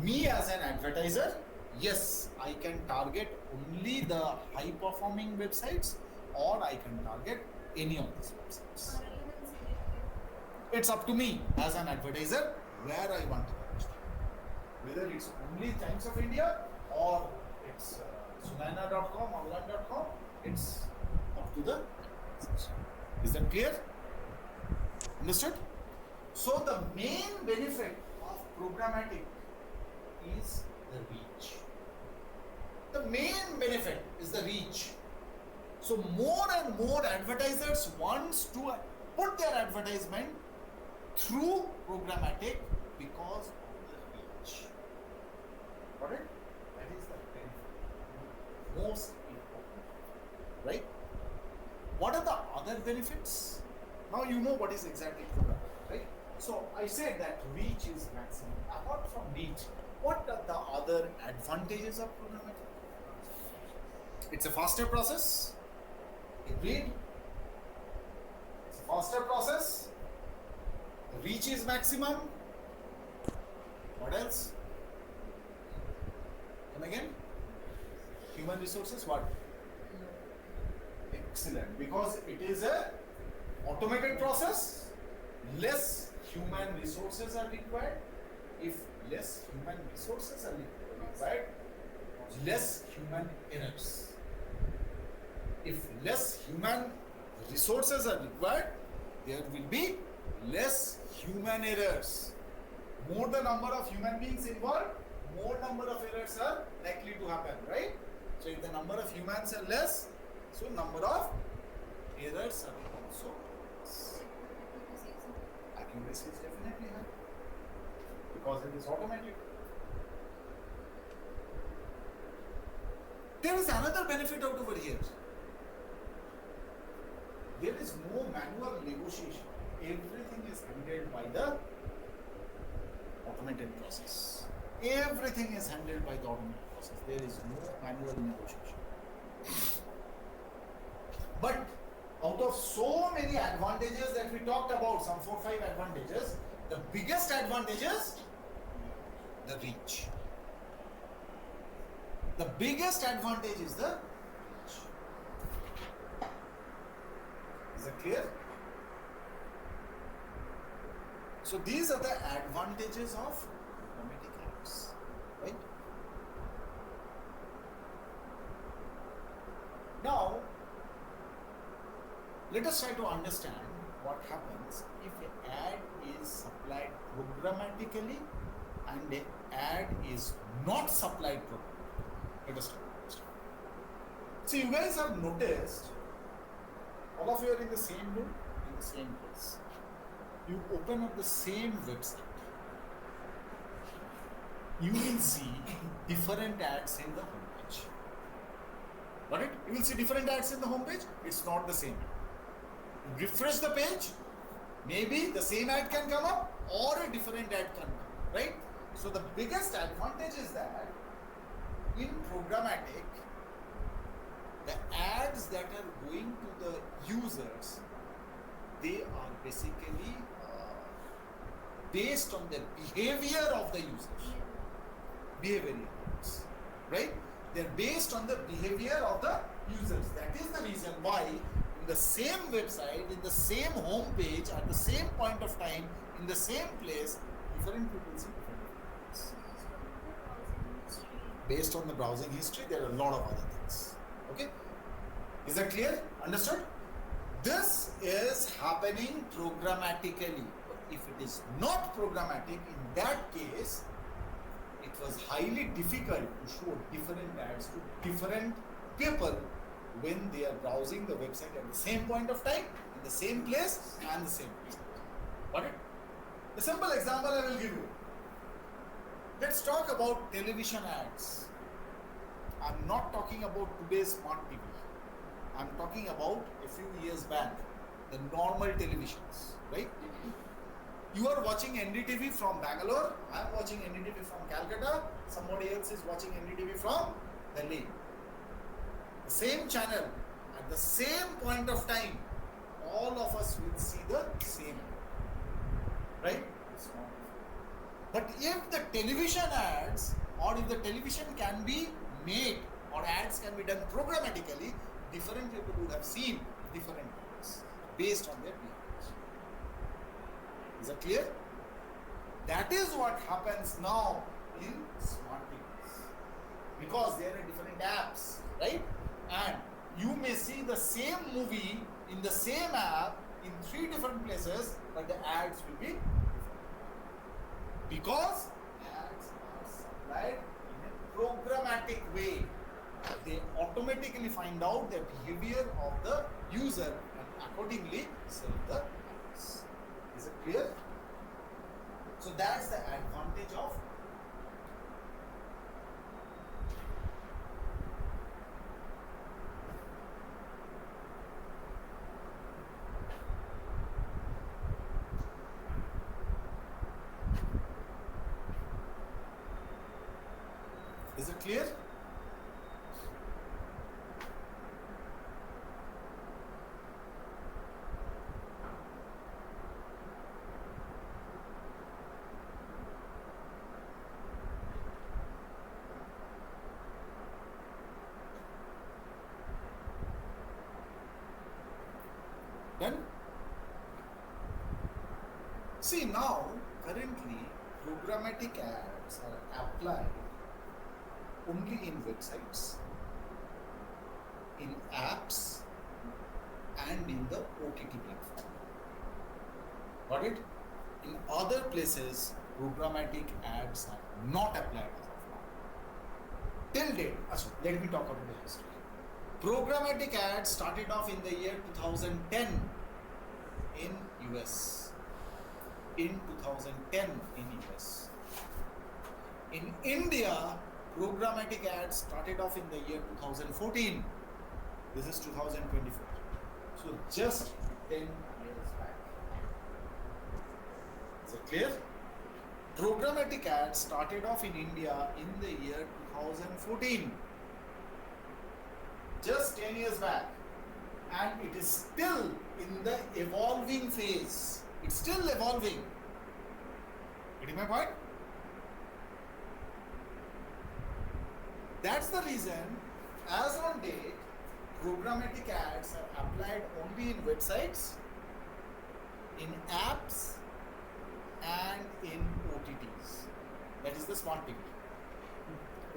me as an advertiser, yes, I can target only the high performing websites or I can target any of these websites. It's up to me as an advertiser where I want to reach them. Whether it's only Times of India or it's Sunaina.com, Avlan.com, it's up to the organization. Is that clear? Understood? So the main benefit of programmatic is the reach. The main benefit is the reach. So more and more advertisers wants to put their advertisement through programmatic because of the reach. Got it? That is the benefit. Most important. Right? What are the other benefits? Now you know what is exactly programmatic, right? So I said that reach is maximum. Apart from reach, what are the other advantages of programmatic? It's a faster process. Agreed? It's a faster process. The reach is maximum. What else? Come again? Human resources, what? Excellent. Because it is a automated process, less human resources are required. If less human resources are required, less human errors. If less human resources are required, there will be less human errors. More the number of human beings involved, more number of errors are likely to happen, right? So if the number of humans are less, so number of errors are also less. Accuracy is definitely high because it is automatic. There is another benefit out over here. There is no manual negotiation. Everything is handled by the automated process. Everything is handled by the automated process. There is no manual negotiation. But out of so many advantages that we talked about, some 4-5 advantages, the biggest advantage is the reach. The biggest advantage is the reach. Is that clear? So these are the advantages of programmatic ads, right? Now, let us try to understand what happens if an ad is supplied programmatically and an ad is not supplied programmatically. Let us try to understand. So you guys have noticed, all of you are in the same room, in the same place. You open up the same website. You will see different ads in the homepage. Got it? You will see different ads in the homepage. It's not the same. You refresh the page, maybe the same ad can come up or a different ad can come, right? So the biggest advantage is that in programmatic, the ads that are going to the users, they are basically based on the behavior of the users. Behavioral ads, right? They're based on the behavior of the users. That is the reason why in the same website, in the same home page, at the same point of time, in the same place, different people see different ads. Based on the browsing history, there are a lot of other things. Okay? Is that clear? Understood? This is happening programmatically. If it is not programmatic, in that case, it was highly difficult to show different ads to different people when they are browsing the website at the same point of time, in the same place, and the same place. Got it? A simple example I will give you. Let's talk about television ads. I'm not talking about today's smart TV. I'm talking about a few years back, the normal televisions, right? You are watching NDTV from Bangalore, I'm watching NDTV from Calcutta, somebody else is watching NDTV from Delhi. The same channel, at the same point of time, all of us will see the same, right? It's not different. But if the television ads, or if the television can be made, or ads can be done programmatically, different people would have seen different ads based on their behaviors. Is that clear? That is what happens now in smart TVs. Because there are different apps, right? And you may see the same movie in the same app in 3 different places, but the ads will be different. Because ads are supplied in a programmatic way. They automatically find out the behavior of the user and accordingly serve the ads. Is it clear? So that's the advantage of Is it clear? Then, see now, currently, programmatic ads are applied only in websites, in apps, and in the OTT platform. Got it? In other places, programmatic ads are not applied as of now. Till date, let me talk about the history. Programmatic ads started off in the year 2010 in US. In 2010 in US. In India, programmatic ads started off in the year 2014. This is 2024. So just 10 years back. Is it clear? Programmatic ads started off in India in the year 2014. Just 10 years back. And it is still in the evolving phase. It's still evolving. Getting my point? That's the reason, as on date, programmatic ads are applied only in websites, in apps, and in OTTs. That is the smart TV.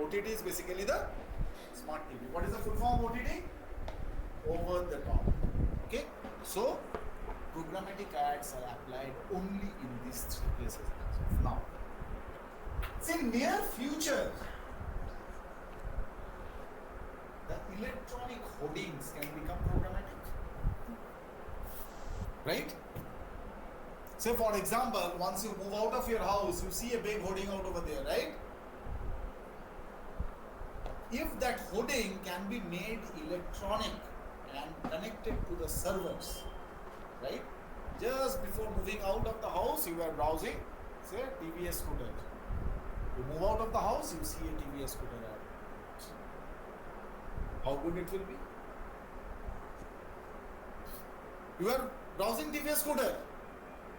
OTT is basically the smart TV. What is the full form of OTT? Over the top. Okay? So, programmatic ads are applied only in these three places as of now. See, near future, the electronic hoardings can become programmatic. Right? Say for example, once you move out of your house, you see a big hoarding out over there, right? If that hoarding can be made electronic and connected to the servers, right? Just before moving out of the house, you were browsing, say TVS scooter. You move out of the house, you see a TVS scooter ad. How good it will be? You are browsing TVS scooter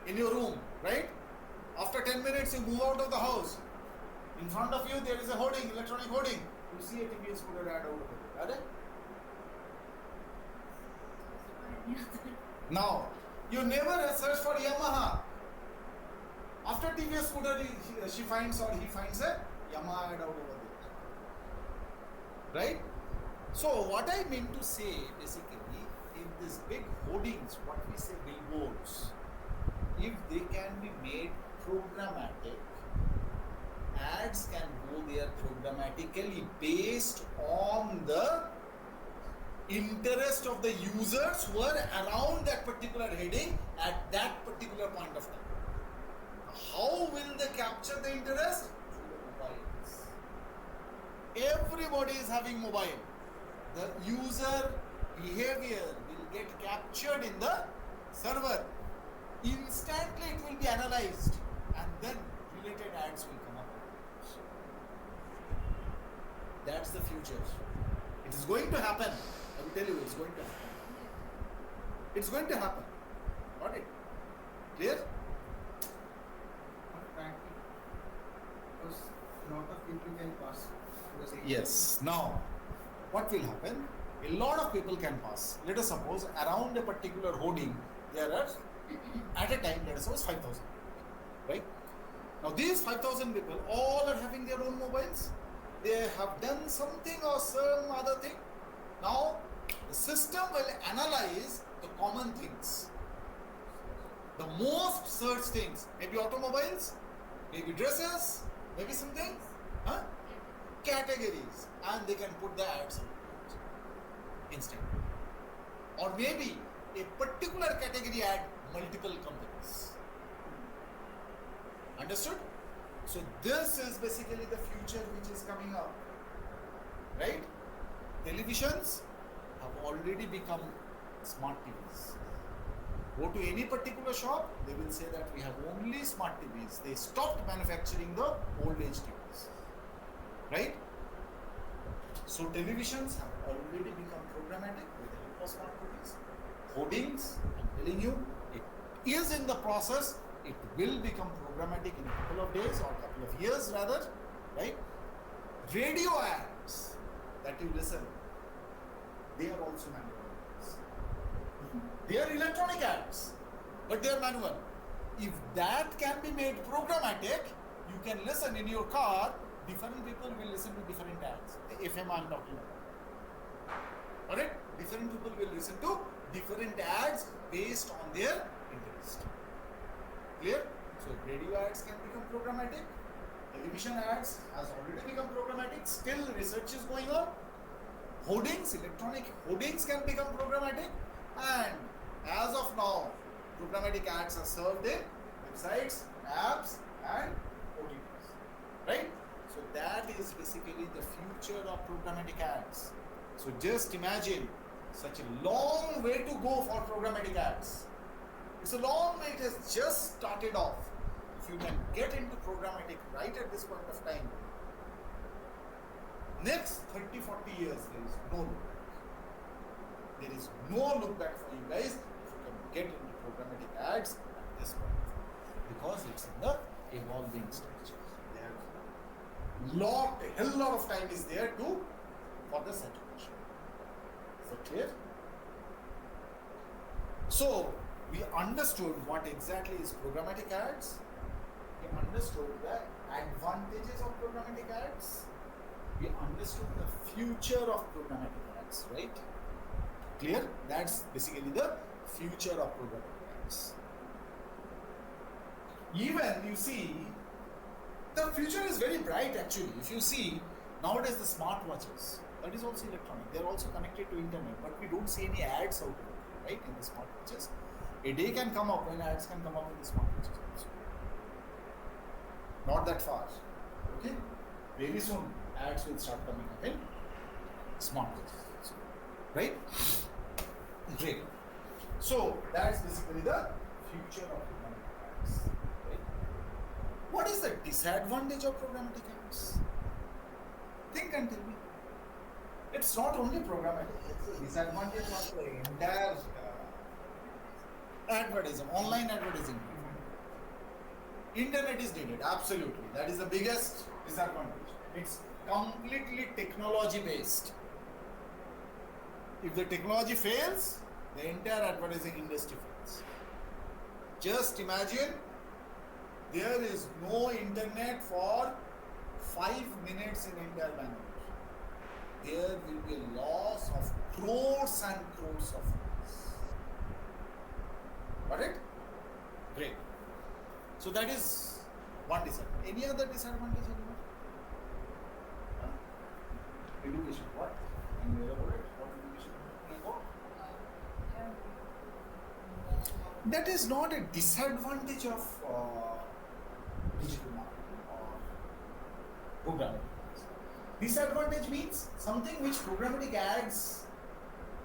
in your room, right? After 10 minutes, you move out of the house. In front of you, there is a hoarding, electronic hoarding. You see a TVS scooter ad out of it. Now, you never search for Yamaha. After TVS scooter, she finds or he finds a Yamaha ad out over there. Right? So, what I mean to say basically, if these big hoardings, what we say billboards, if they can be made programmatic, ads can go there programmatically based on the interest of the users who are around that particular heading at that particular point of time. How will they capture the interest? Through the mobiles. Everybody is having mobile. The user behavior will get captured in the server. Instantly it will be analyzed and then related ads will come up. That's the future. It is going to happen. I will tell you, it's going to happen. It's going to happen. Got it? Clear? Not practical. Because a lot of people can pass to the same. Yes. Now, what will happen? A lot of people can pass. Let us suppose around a particular hoarding, there are, at a time, let us suppose 5,000. Right? Now, these 5,000 people all are having their own mobiles. They have done something or some other thing. Now, the system will analyze the common things. The most searched things, maybe automobiles, maybe dresses, maybe something, categories, and they can put the ads instantly. Or maybe a particular category ad, multiple companies. Understood? So this is basically the future which is coming up. Right? Televisions have already become smart TVs. Go to any particular shop, they will say that we have only smart TVs. They stopped manufacturing the old age TVs. Right? So televisions have already become programmatic with the help of smart TVs. Hoardings, I'm telling you, it is in the process. It will become programmatic in a couple of days or a couple of years rather. Right? Radio ads that you listen, they are also manual ads. They are electronic ads, but they are manual. If that can be made programmatic, you can listen in your car, different people will listen to different ads. The FM I am talking about. Alright? Different people will listen to different ads based on their interest. Clear? So radio ads can become programmatic. Television ads has already become programmatic. Still research is going on. Hoardings, electronic hoardings can become programmatic. And as of now, programmatic ads are served in websites, apps and OTTs. Right? So that is basically the future of programmatic ads. So just imagine such a long way to go for programmatic ads. It's a long way, it has just started off. If you can get into programmatic right at this point of time, next 30-40 years there is no look back. There is no look back for you guys if you can get into programmatic ads at this point of time. Because it's in the evolving stage. A hell lot of time is there for the saturation. Is that clear? So we understood what exactly is programmatic ads, understood the advantages of programmatic ads. We understood the future of programmatic ads, right? Clear? That's basically the future of programmatic ads. Even you see, the future is very bright actually. If you see, nowadays the smartwatches, that is also electronic. They're also connected to internet, but we don't see any ads out there, right, in the smartwatches. A day can come up when ads can come up in the smartwatches also. Not that far, okay? Very soon ads will start coming up in smartwatches also, right? Great. So that's basically the future of programmatic ads, right? What is the disadvantage of programmatic ads? Think and tell me. It's not only programmatic, it's a disadvantage of the entire advertising, online advertising. Internet is needed, absolutely. That is the biggest disadvantage. It's completely technology based. If the technology fails, the entire advertising industry fails. Just imagine there is no internet for 5 minutes in entire Bangalore. There will be a loss of crores and crores of rupees. Got it? Great. So that is one disadvantage. Any other disadvantage anymore? Education. What? Can you elaborate? What education? That is not a disadvantage of digital marketing or programming. Disadvantage means something which programmatic ads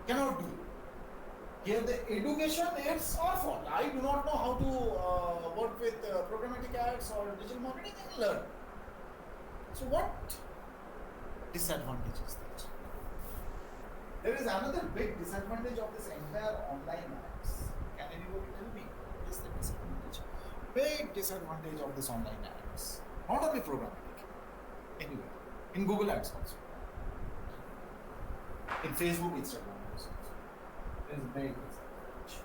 cannot do. Here the education aids are for. I do not know how to work with programmatic ads or digital marketing and learn. So what disadvantage is that? There is another big disadvantage of this entire online ads. Can anybody tell me what is the disadvantage? Big disadvantage of this online ads. Not only programmatic, anywhere. In Google Ads also. In Facebook, Instagram also. There is big disadvantage.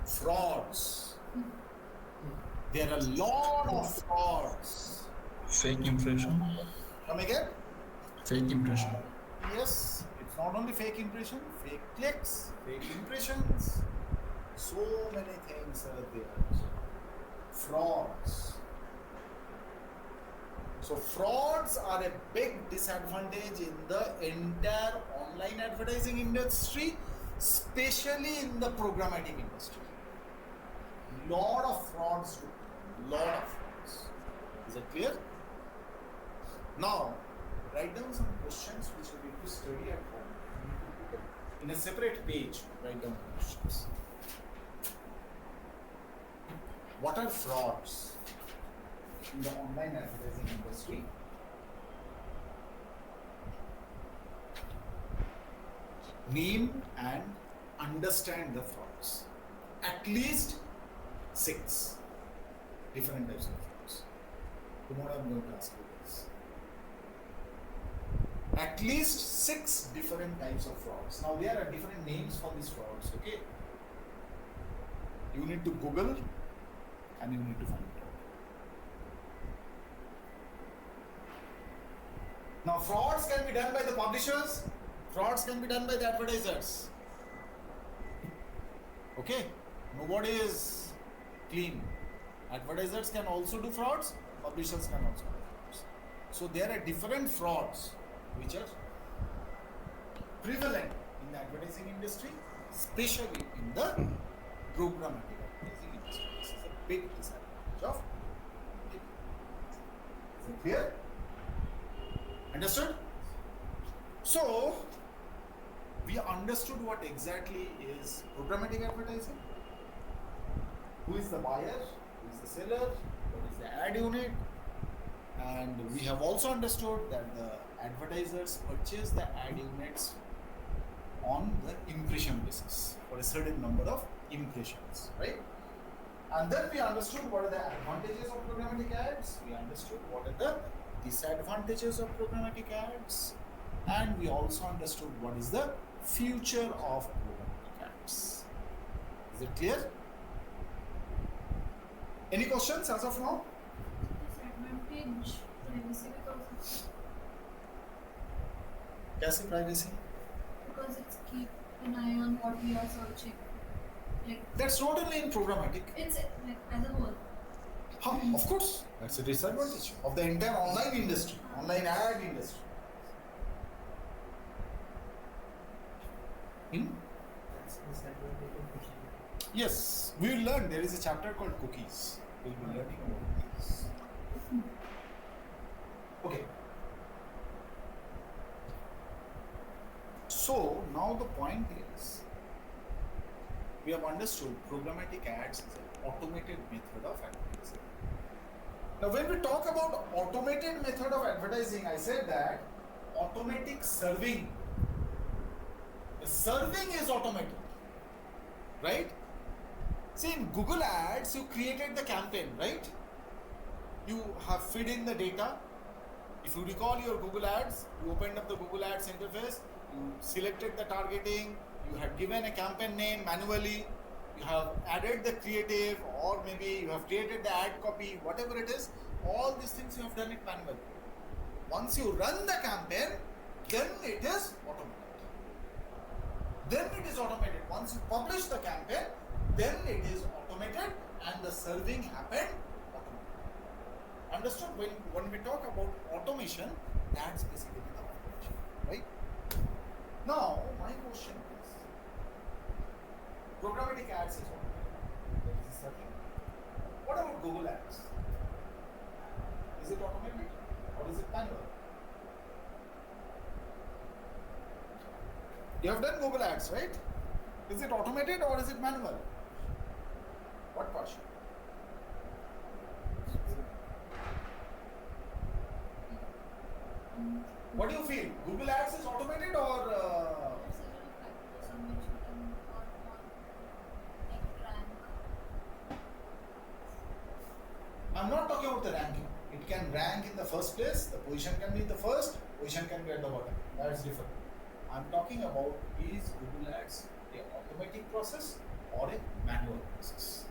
Frauds. There are a lot of frauds. Fake impression. Come again? Fake impression. Yes, it's not only fake impression, fake clicks, fake impressions. So many things are there. Frauds. So frauds are a big disadvantage in the entire online advertising industry, especially in the programmatic industry. Lot of frauds, lot of frauds. Is it clear? Now, write down some questions which you need to study at home. In a separate page, write down questions. What are frauds in the online advertising industry? Name and understand the frauds. At least 6 different types of frauds. Tomorrow I'm going to ask you this. At least 6 different types of frauds. Now there are different names for these frauds, okay? You need to Google and you need to find it out. Now frauds can be done by the publishers, frauds can be done by the advertisers. Okay? Nobody is clean. Advertisers can also do frauds, publishers can also do frauds. So there are different frauds which are prevalent in the advertising industry, especially in the programmatic advertising industry. This is a big disadvantage of it. Is it clear? Understood? So, we understood what exactly is programmatic advertising. Who is the buyer? Who is the seller? What is the ad unit? And we have also understood that the advertisers purchase the ad units on the impression basis for a certain number of impressions, right? And then we understood what are the advantages of programmatic ads, we understood what are the disadvantages of programmatic ads, and we also understood what is the future of programmatic ads. Is it clear? Any questions as of now? privacy because कैसे privacy? it's keep an eye on what we are searching. Like That's not only in programmatic. it's like as a whole. Of course, that's a disadvantage of the entire online industry, online ad industry. That's disadvantage of phishing. Yes, we will learn. There is a chapter called cookies. We'll be learning about cookies. Okay. So now the point is, we have understood programmatic ads is an automated method of advertising. Now, when we talk about automated method of advertising, I said that automatic serving. The serving is automated, right? See, in Google Ads, you created the campaign, right? You have fed in the data. If you recall your Google Ads, you opened up the Google Ads interface, you selected the targeting, you had given a campaign name manually, you have added the creative, or maybe you have created the ad copy, whatever it is, all these things you have done it manually. Once you run the campaign, then it is automated. Then it is automated. Once you publish the campaign, then it is automated and the serving happened automatically. Understood? When we talk about automation, that's basically the automation, right? Now, my question is, programmatic ads is automated. That is serving. What about Google Ads? Is it automated or is it manual? You have done Google Ads, right? Is it automated or is it manual? What portion? What do you feel? Google Ads is automated or There's several factors on which we can work on, like rank. I'm not talking about the ranking. It can rank in the first place, the position can be in the first, position can be at the bottom. That's different. I'm talking about, is Google Ads a automatic process or a manual process?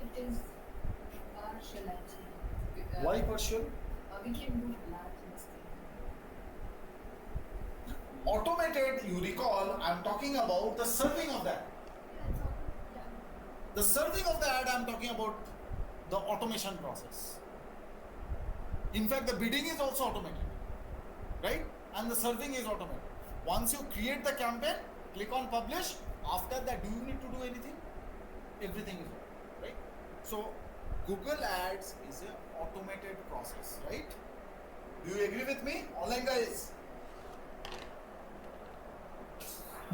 It is partial actually. Why partial? We can do large mistake. Automated, you recall, I'm talking about the serving of that. Yeah, it's all, yeah. The serving of the ad, I'm talking about the automation process. In fact, the bidding is also automated, right? And the serving is automated. Once you create the campaign, click on publish. After that, do you need to do anything? Everything is automated, right? So, Google Ads is an automated process, right? Do you agree with me? Online guys.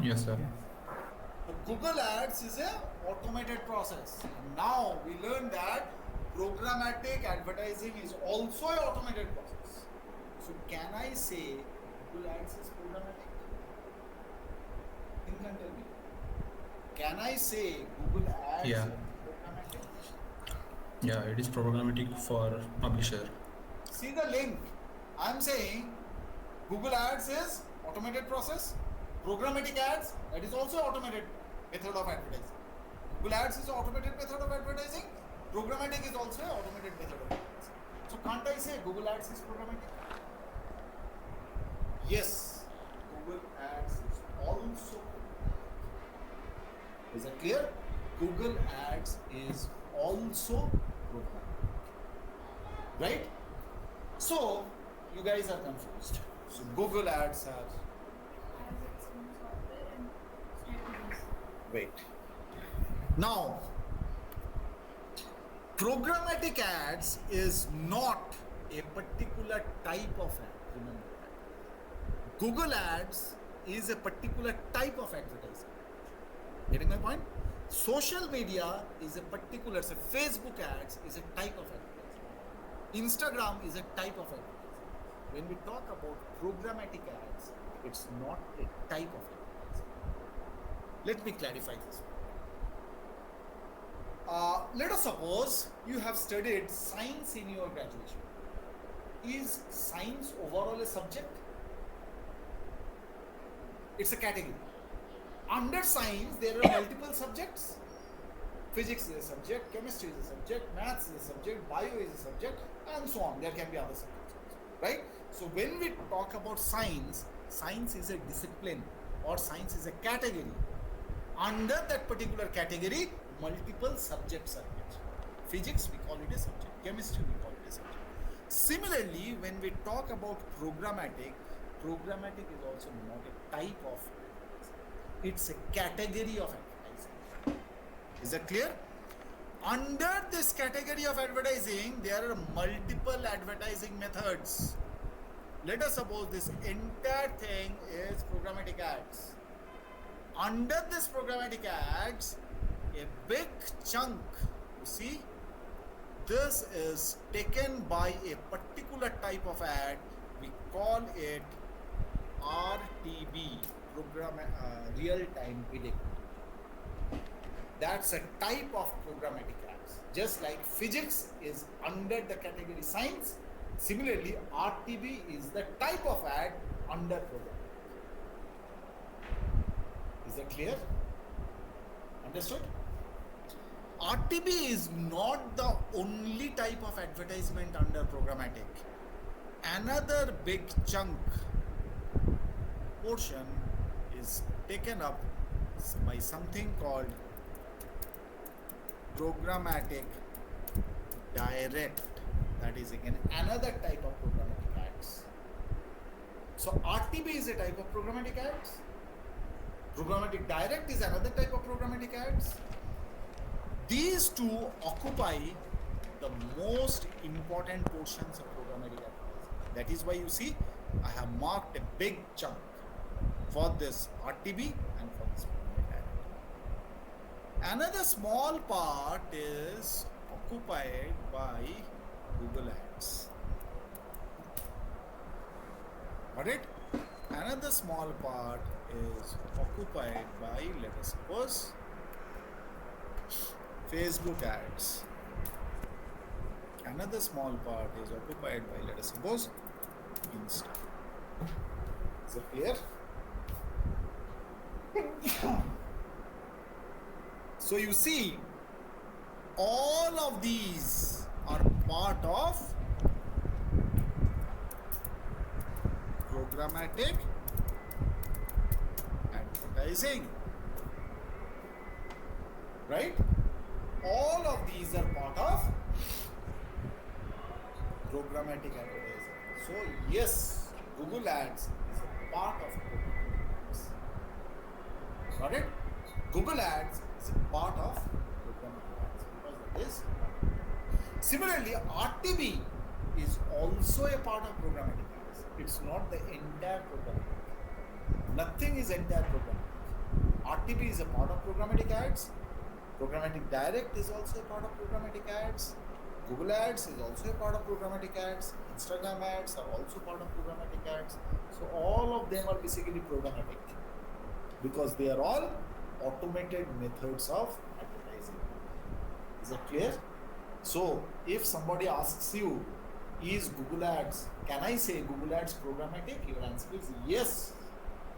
Yes, sir. So Google Ads is an automated process. And now we learned that programmatic advertising is also an automated process. So can I say Google Ads is programmatic? You can tell me. Can I say Google Ads Yeah. is programmatic? Yeah, it is programmatic for publisher. See the link. I'm saying Google Ads is automated process. Programmatic ads, that is also automated method of advertising. Google Ads is an automated method of advertising. Programmatic is also an automated method of advertising. So can't I say Google Ads is programmatic? Yes, Google Ads is also programmatic. Is that clear? Google Ads is also programmatic. Right? So you guys are confused. So Google Ads are Has its own software and strategies. wait. Now, programmatic ads is not a particular type of ad. Remember that. Google Ads is a particular type of advertising. Getting my point? Social media is a particular, say Facebook ads is a type of advertising. Instagram is a type of advertising. When we talk about programmatic ads, it's not a type of advertising. Let me clarify this. Let us suppose you have studied science in your graduation. Is science overall a subject? It's a category. Under science, there are multiple subjects. Physics is a subject, chemistry is a subject, maths is a subject, bio is a subject, and so on. There can be other subjects also, right? So when we talk about science, science is a discipline or science is a category. Under that particular category, multiple subjects are mentioned. Physics, we call it a subject. Chemistry, we call it a subject. Similarly, when we talk about programmatic, programmatic is also not a type of advertising. It's a category of advertising. Is that clear? Under this category of advertising, there are multiple advertising methods. Let us suppose this entire thing is programmatic ads. Under this programmatic ads, a big chunk, you see, this is taken by a particular type of ad. We call it RTB, real-time bidding. That's a type of programmatic ads. Just like physics is under the category science, similarly RTB is the type of ad under programmatic. Is that clear? Understood? RTB is not the only type of advertisement under programmatic. Another big chunk portion is taken up by something called programmatic direct. That is again another type of programmatic ads. So RTB is a type of programmatic ads. Programmatic direct is another type of programmatic ads. These two occupy the most important portions of programmatic advertising. That is why you see I have marked a big chunk for this RTB and for this programmatic direct. Another small part is occupied by Google Ads. Got it? Another small part is occupied by, let us suppose, Facebook ads. Another small part is occupied by, let us suppose, Insta. Is it clear? So you see, all of these are part of programmatic advertising, right? All of these are part of programmatic advertising. So yes, Google Ads is a part of programmatic ads. Got it? Google Ads is a part of programmatic ads because that is. Similarly, RTB is also a part of programmatic ads. It's not the entire programmatic. Nothing is entire programmatic. RTB is a part of programmatic ads. Programmatic direct is also a part of programmatic ads. Google Ads is also a part of programmatic ads. Instagram ads are also part of programmatic ads. So all of them are basically programmatic because they are all automated methods of advertising. Is that clear? So if somebody asks you, is Google Ads, can I say Google Ads programmatic? Your answer is yes.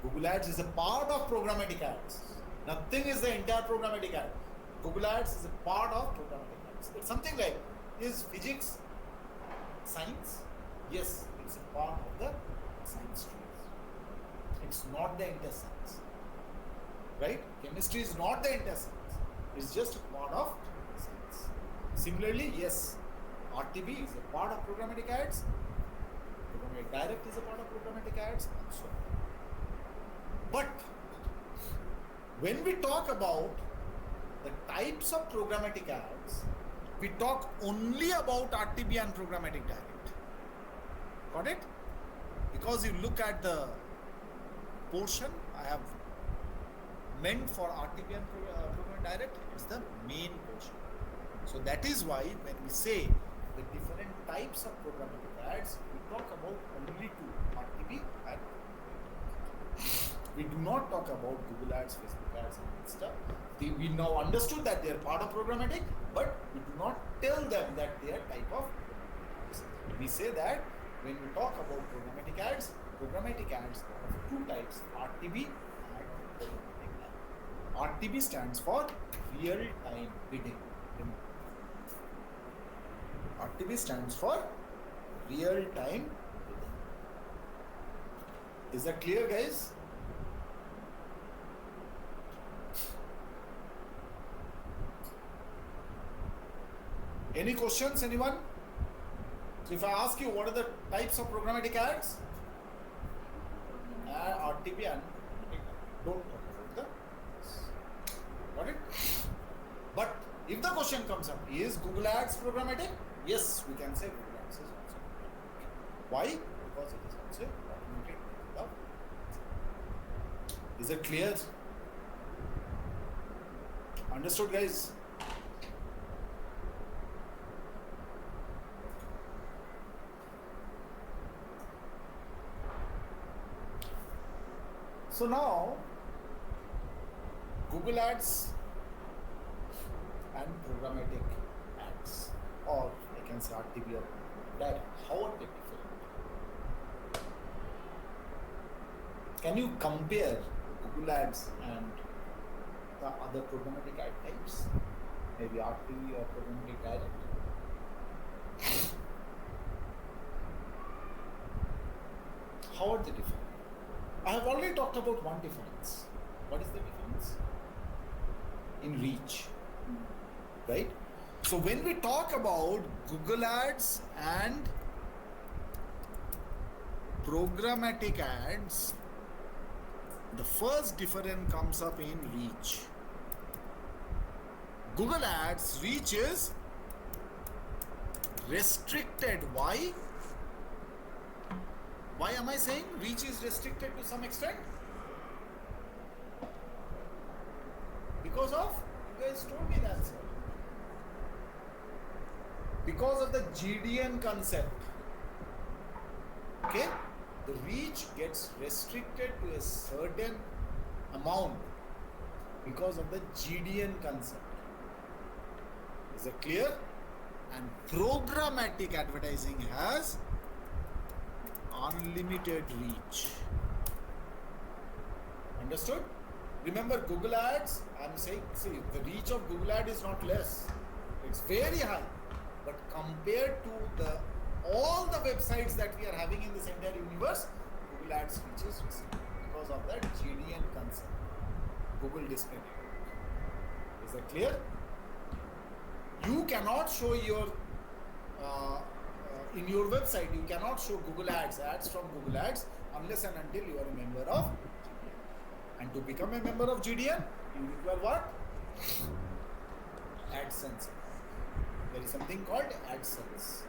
Google Ads is a part of programmatic ads. Nothing is the entire programmatic ad. Google Ads is a part of programmatic ads. It's something like, is physics science? Yes, it's a part of the science stream. It's not the entire science. Right? Chemistry is not the entire science. It's just a part of science. Similarly, yes, RTB is a part of programmatic ads. Programmatic direct is a part of programmatic ads, and so on. But when we talk about the types of programmatic ads, we talk only about RTB and programmatic direct. Got it? Because you look at the portion I have meant for RTB and programmatic direct, it's the main portion. So that is why when we say the different types of programmatic ads, we talk about only two, RTB and programmatic. We do not talk about Google Ads, Facebook Ads, and Insta. We now understood that they are part of programmatic, but we do not tell them that they are type of programmatic ads. We say that when we talk about programmatic ads are of two types, RTB and programmatic ad. RTB stands for real-time bidding. RTB stands for real-time bidding. Is that clear, guys? Any questions, anyone? So if I ask you what are the types of programmatic ads? RTB and don't talk about the. Got it? But if the question comes up, is Google Ads programmatic? Yes, we can say Google Ads is also programmatic. Why? Because it is also automated. Is it clear? Understood, guys? So now, Google Ads and programmatic ads, or I can say RTB or that, how are they different? Can you compare Google Ads and the other programmatic ad types? Maybe RTB or programmatic direct? How are they different? I have already talked about one difference. What is the difference? In reach, right? So when we talk about Google Ads and programmatic ads, the first difference comes up in reach. Google Ads reach is restricted. Why? Why am I saying reach is restricted to some extent? Because of, you guys told me that, sir. Because of the GDN concept. Okay? The reach gets restricted to a certain amount because of the GDN concept. Is it clear? And programmatic advertising has unlimited reach. Understood? Remember Google Ads, I'm saying, see, the reach of Google Ad is not less. It's very high. But compared to all the websites that we are having in this entire universe, Google Ads reach is restricted because of that GDN concept. Google Display Network. Is that clear? You cannot show your in your website, you cannot show Google Ads from Google Ads unless and until you are a member of GDN. And to become a member of GDN, you require what? AdSense. There is something called AdSense.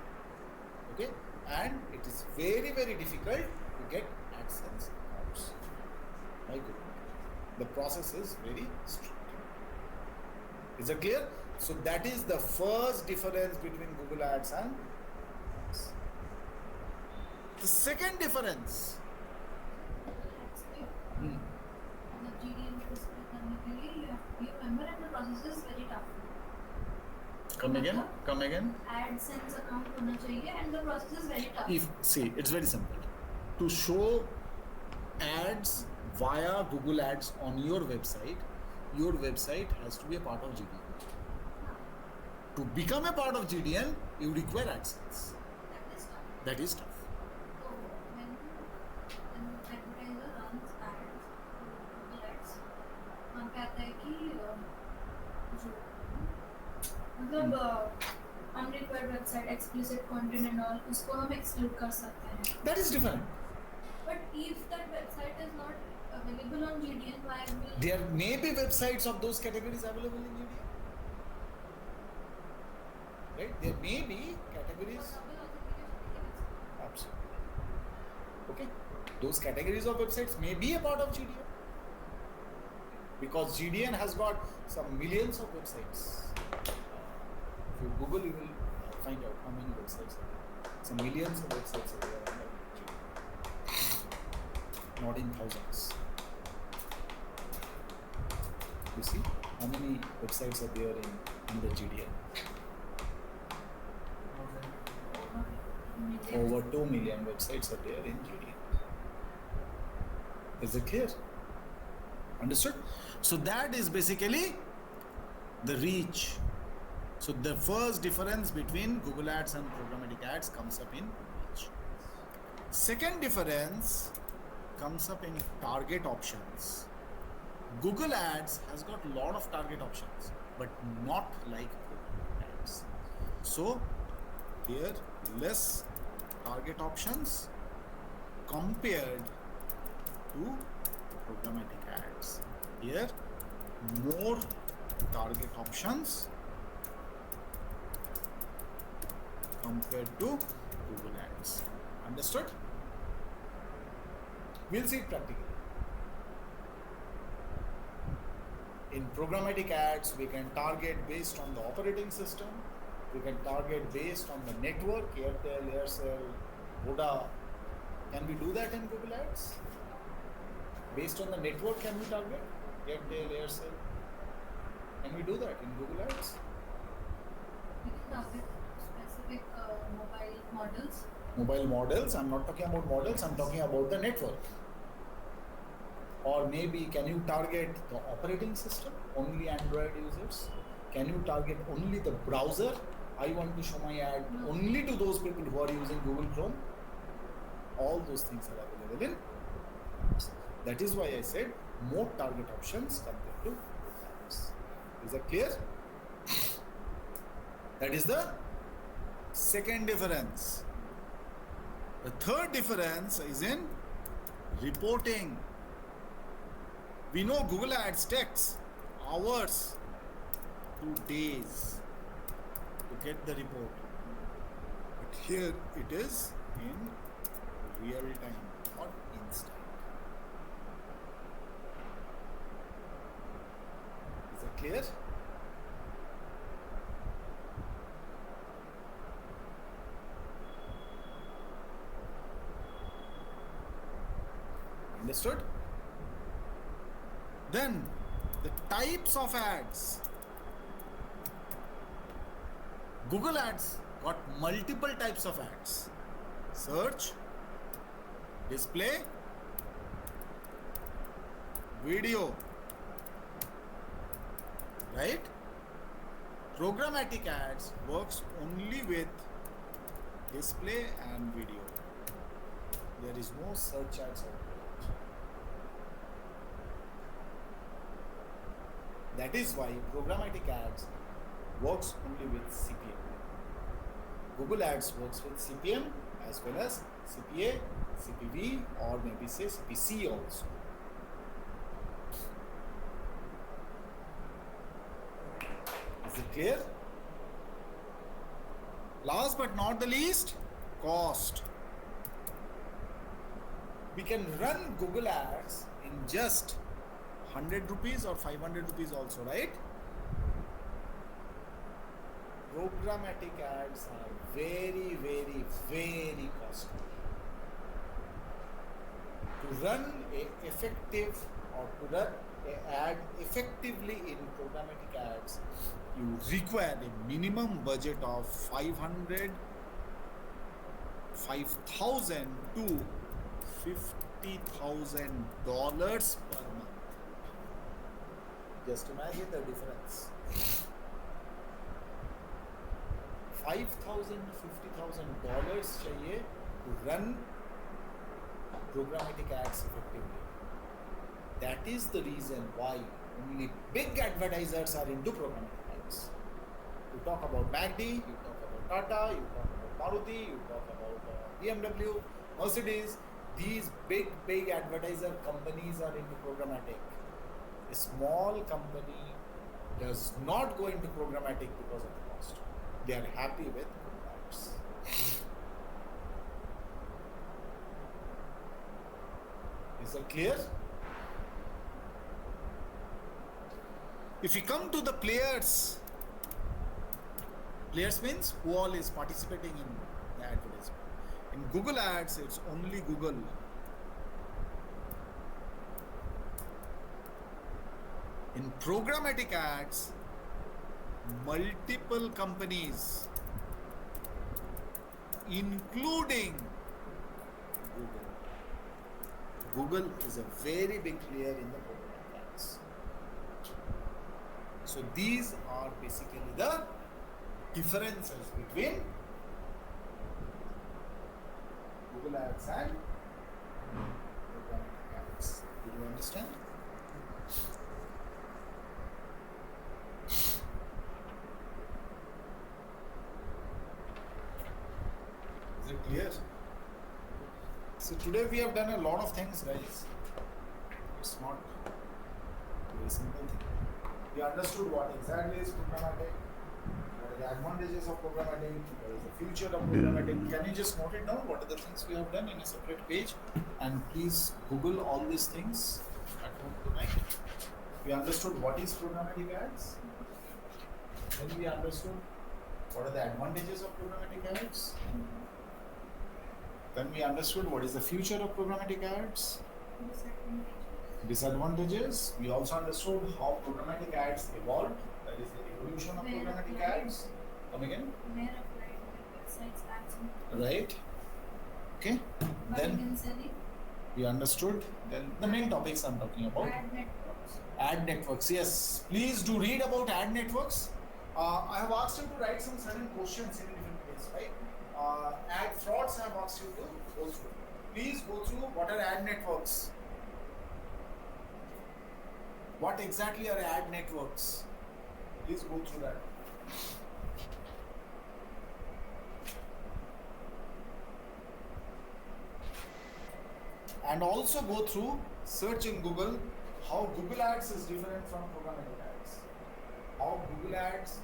Okay? And it is very, very difficult to get AdSense accounts. My goodness. The process is very strict. Is it clear? So that is the first difference between Google Ads and the second difference. The GDN display करने के लिए you have to be a member and the process is very tough. Come again. AdSense account होना चाहिए and the process is very tough. See, it's very simple. To show ads via Google Ads on your website has to be a part of GDN. To become a part of GDN, you require AdSense. That is tough. So when an advertiser runs ads, Google Ads, हम कहते हैं कि जो मतलब unrequired website, explicit content and all, उसको हम exclude कर सकते हैं. That is different. But if that website is not available on GDN, why will There may be websites of those categories available in GDN. Right? There may be categories. Absolutely. Okay? Those categories of websites may be a part of GDN. Because GDN has got some millions of websites. If you Google, you will find out how many websites are there. Some millions of websites are there under GDN. Not in thousands. You see how many websites are there under GDN? Over 2 million websites are there in GDN. Is it clear? Understood? So that is basically the reach. So the first difference between Google Ads and programmatic ads comes up in reach. Second difference comes up in target options. Google Ads has got a lot of target options, but not like programmatic ads. So here less target options compared to programmatic ads. Here more target options compared to Google Ads. Understood? We'll see it practically. In programmatic ads, we can target based on the operating system. We can target based on the network, Airtel, Aircel, Voda. Can we do that in Google Ads? Based on the network, can we target Airtel, Aircel? Can we do that in Google Ads? We can target specific mobile models. Mobile models, I'm not talking about models, I'm talking about the network. Or maybe can you target the operating system, only Android users? Can you target only the browser? I want to show my ad only to those people who are using Google Chrome. All those things are available in. That is why I said more target options compared to Google Ads. Is that clear? That is the second difference. The third difference is in reporting. We know Google Ads takes hours to days to get the report. But here it is in real time or instant. Is that clear? Understood? Then the types of ads. Google Ads got multiple types of ads. Search, display, video, right? Programmatic ads works only with display and video. There is no search ads out there. That is why programmatic ads works only with CPM. Google Ads works with CPM as well as CPA, CPV, or maybe say CPC also. Is it clear? Last but not the least, cost. We can run Google Ads in just 100 rupees or 500 rupees also, right? Programmatic ads are very, very, very costly. To run a effective or to run an ad effectively in programmatic ads, you require a minimum budget of 5,000 to $50,000 per month. Just imagine the difference. 5,000 to $50,000 चाहिए to run programmatic ads effectively. That is the reason why only big advertisers are into programmatic ads. You talk about MACD, you talk about Tata, you talk about Maruti, you talk about BMW, Mercedes. These big advertiser companies are into programmatic. A small company does not go into programmatic because of the cost. They are happy with ads. Is that clear? If we come to the players means who all is participating in the advertisement. In Google Ads, it's only Google. In programmatic ads, multiple companies, including Google. Google is a very big player in the programmatic ads. So these are basically the differences between Google Ads and programmatic ads. Did you understand? Is it clear? So today we have done a lot of things, guys. It's not a very simple thing. We understood what exactly is programmatic, what are the advantages of programmatic, what is the future of programmatic. Can you just note it down? What are the things we have done in a separate page? And please Google all these things at home tonight. We understood what is programmatic ads. Then we understood what are the advantages of programmatic ads. Then we understood what is the future of programmatic ads. Disadvantages. We also understood how programmatic ads evolved. That is the evolution of programmatic ads. Come again? Where applied websites, apps, Right. Okay. buying Then and selling, we understood. Then the main topics I'm talking about. ad networks. Ad networks. Yes. Please do read about ad networks. I have asked you to write some certain questions in a different place, right? Ad frauds I have asked you to go through. Please go through what are ad networks. What exactly are ad networks? Please go through that. And also go through, search in Google how Google Ads is different from programmatic ads. How Google Ads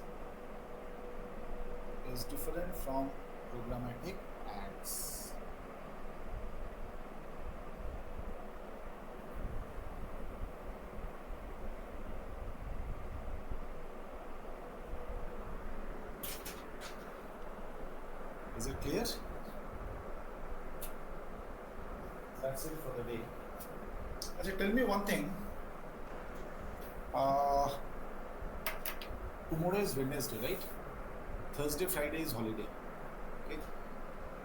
is different from programmatic ads. Is it clear? That's it for the day. Actually, tell me one thing. Tomorrow is Wednesday, right? Thursday, Friday is holiday. Okay.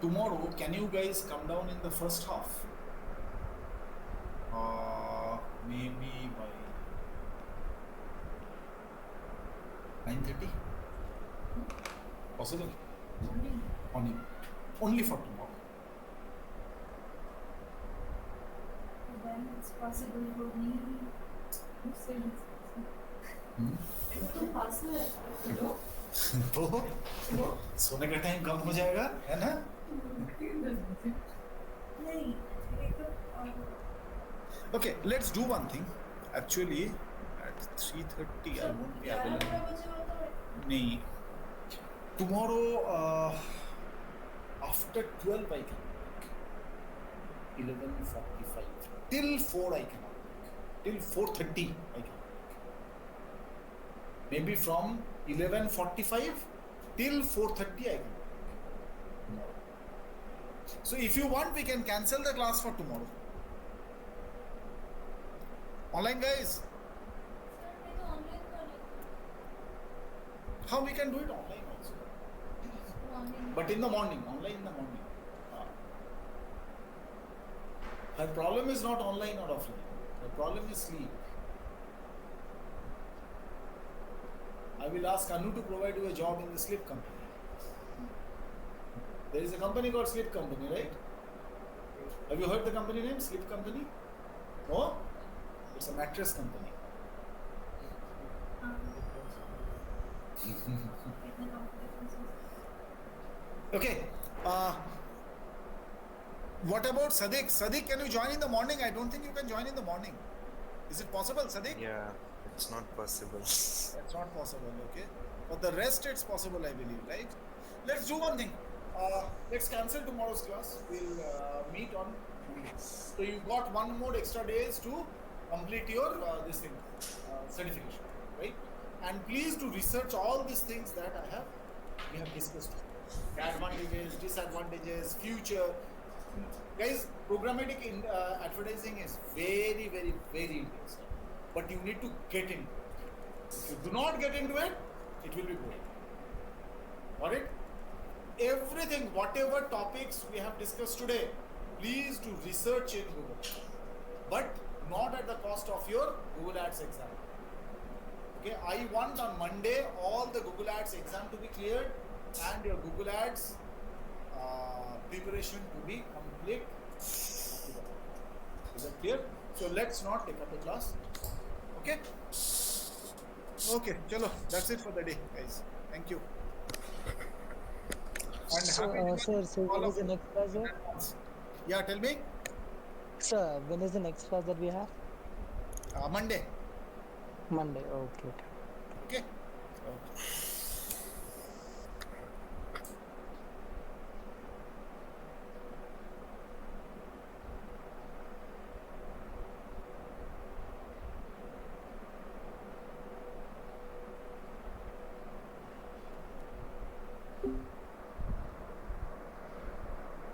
Tomorrow, can you guys come down in the first half? Maybe by 9:30. Possible? Morning. Only for tomorrow. Then it's possible for me. Who said it's Hmm? तो पास है लो तो सोने का time कम हो जाएगा, है ना? नहीं, Okay, let's do one thing. Actually, at 3:30 I won't be available. Nee. Tomorrow after 12 I can. 11:45 till 4 I cannot. Till 4:30 I can. Maybe from 11:45 till 4:30 I can. Tomorrow. So if you want, we can cancel the class for tomorrow. Online guys, how we can do it online also, but in the morning, online in the morning. Her problem is not online or offline. The problem is sleep. I will ask Anu to provide you a job in the sleep company. There is a company called Sleep Company, right? Have you heard the company name, Sleep Company? No? It's a mattress company. Okay. What about Sadiq? Sadiq, can you join in the morning? I don't think you can join in the morning. Is it possible, Sadiq? Yeah, it's not possible. That's not possible, okay? But the rest, it's possible, I believe, right? Let's do one thing. Let's cancel tomorrow's class. We'll meet on Monday. So you got one more extra days to complete your certification, right? And please do research all these things that we have discussed. Advantages, disadvantages, future. Guys, programmatic advertising is very, very, very interesting. But you need to get into it. If you do not get into it, it will be boring. Alright? Everything, whatever topics we have discussed today, please do research in Google. But not at the cost of your Google Ads exam. Okay? Okay, I want on Monday all the Google Ads exam to be cleared and your Google Ads preparation to be complete. Is that clear? So let's not take up the class. Okay? Okay, chalo. That's it for the day, guys. Thank you. And So, happy Diwali sir, to so all when of is the you next class, in sir? advance. Yeah, tell me. Sir, when is the next class that we have? Monday. Monday. Okay. Okay. Okay.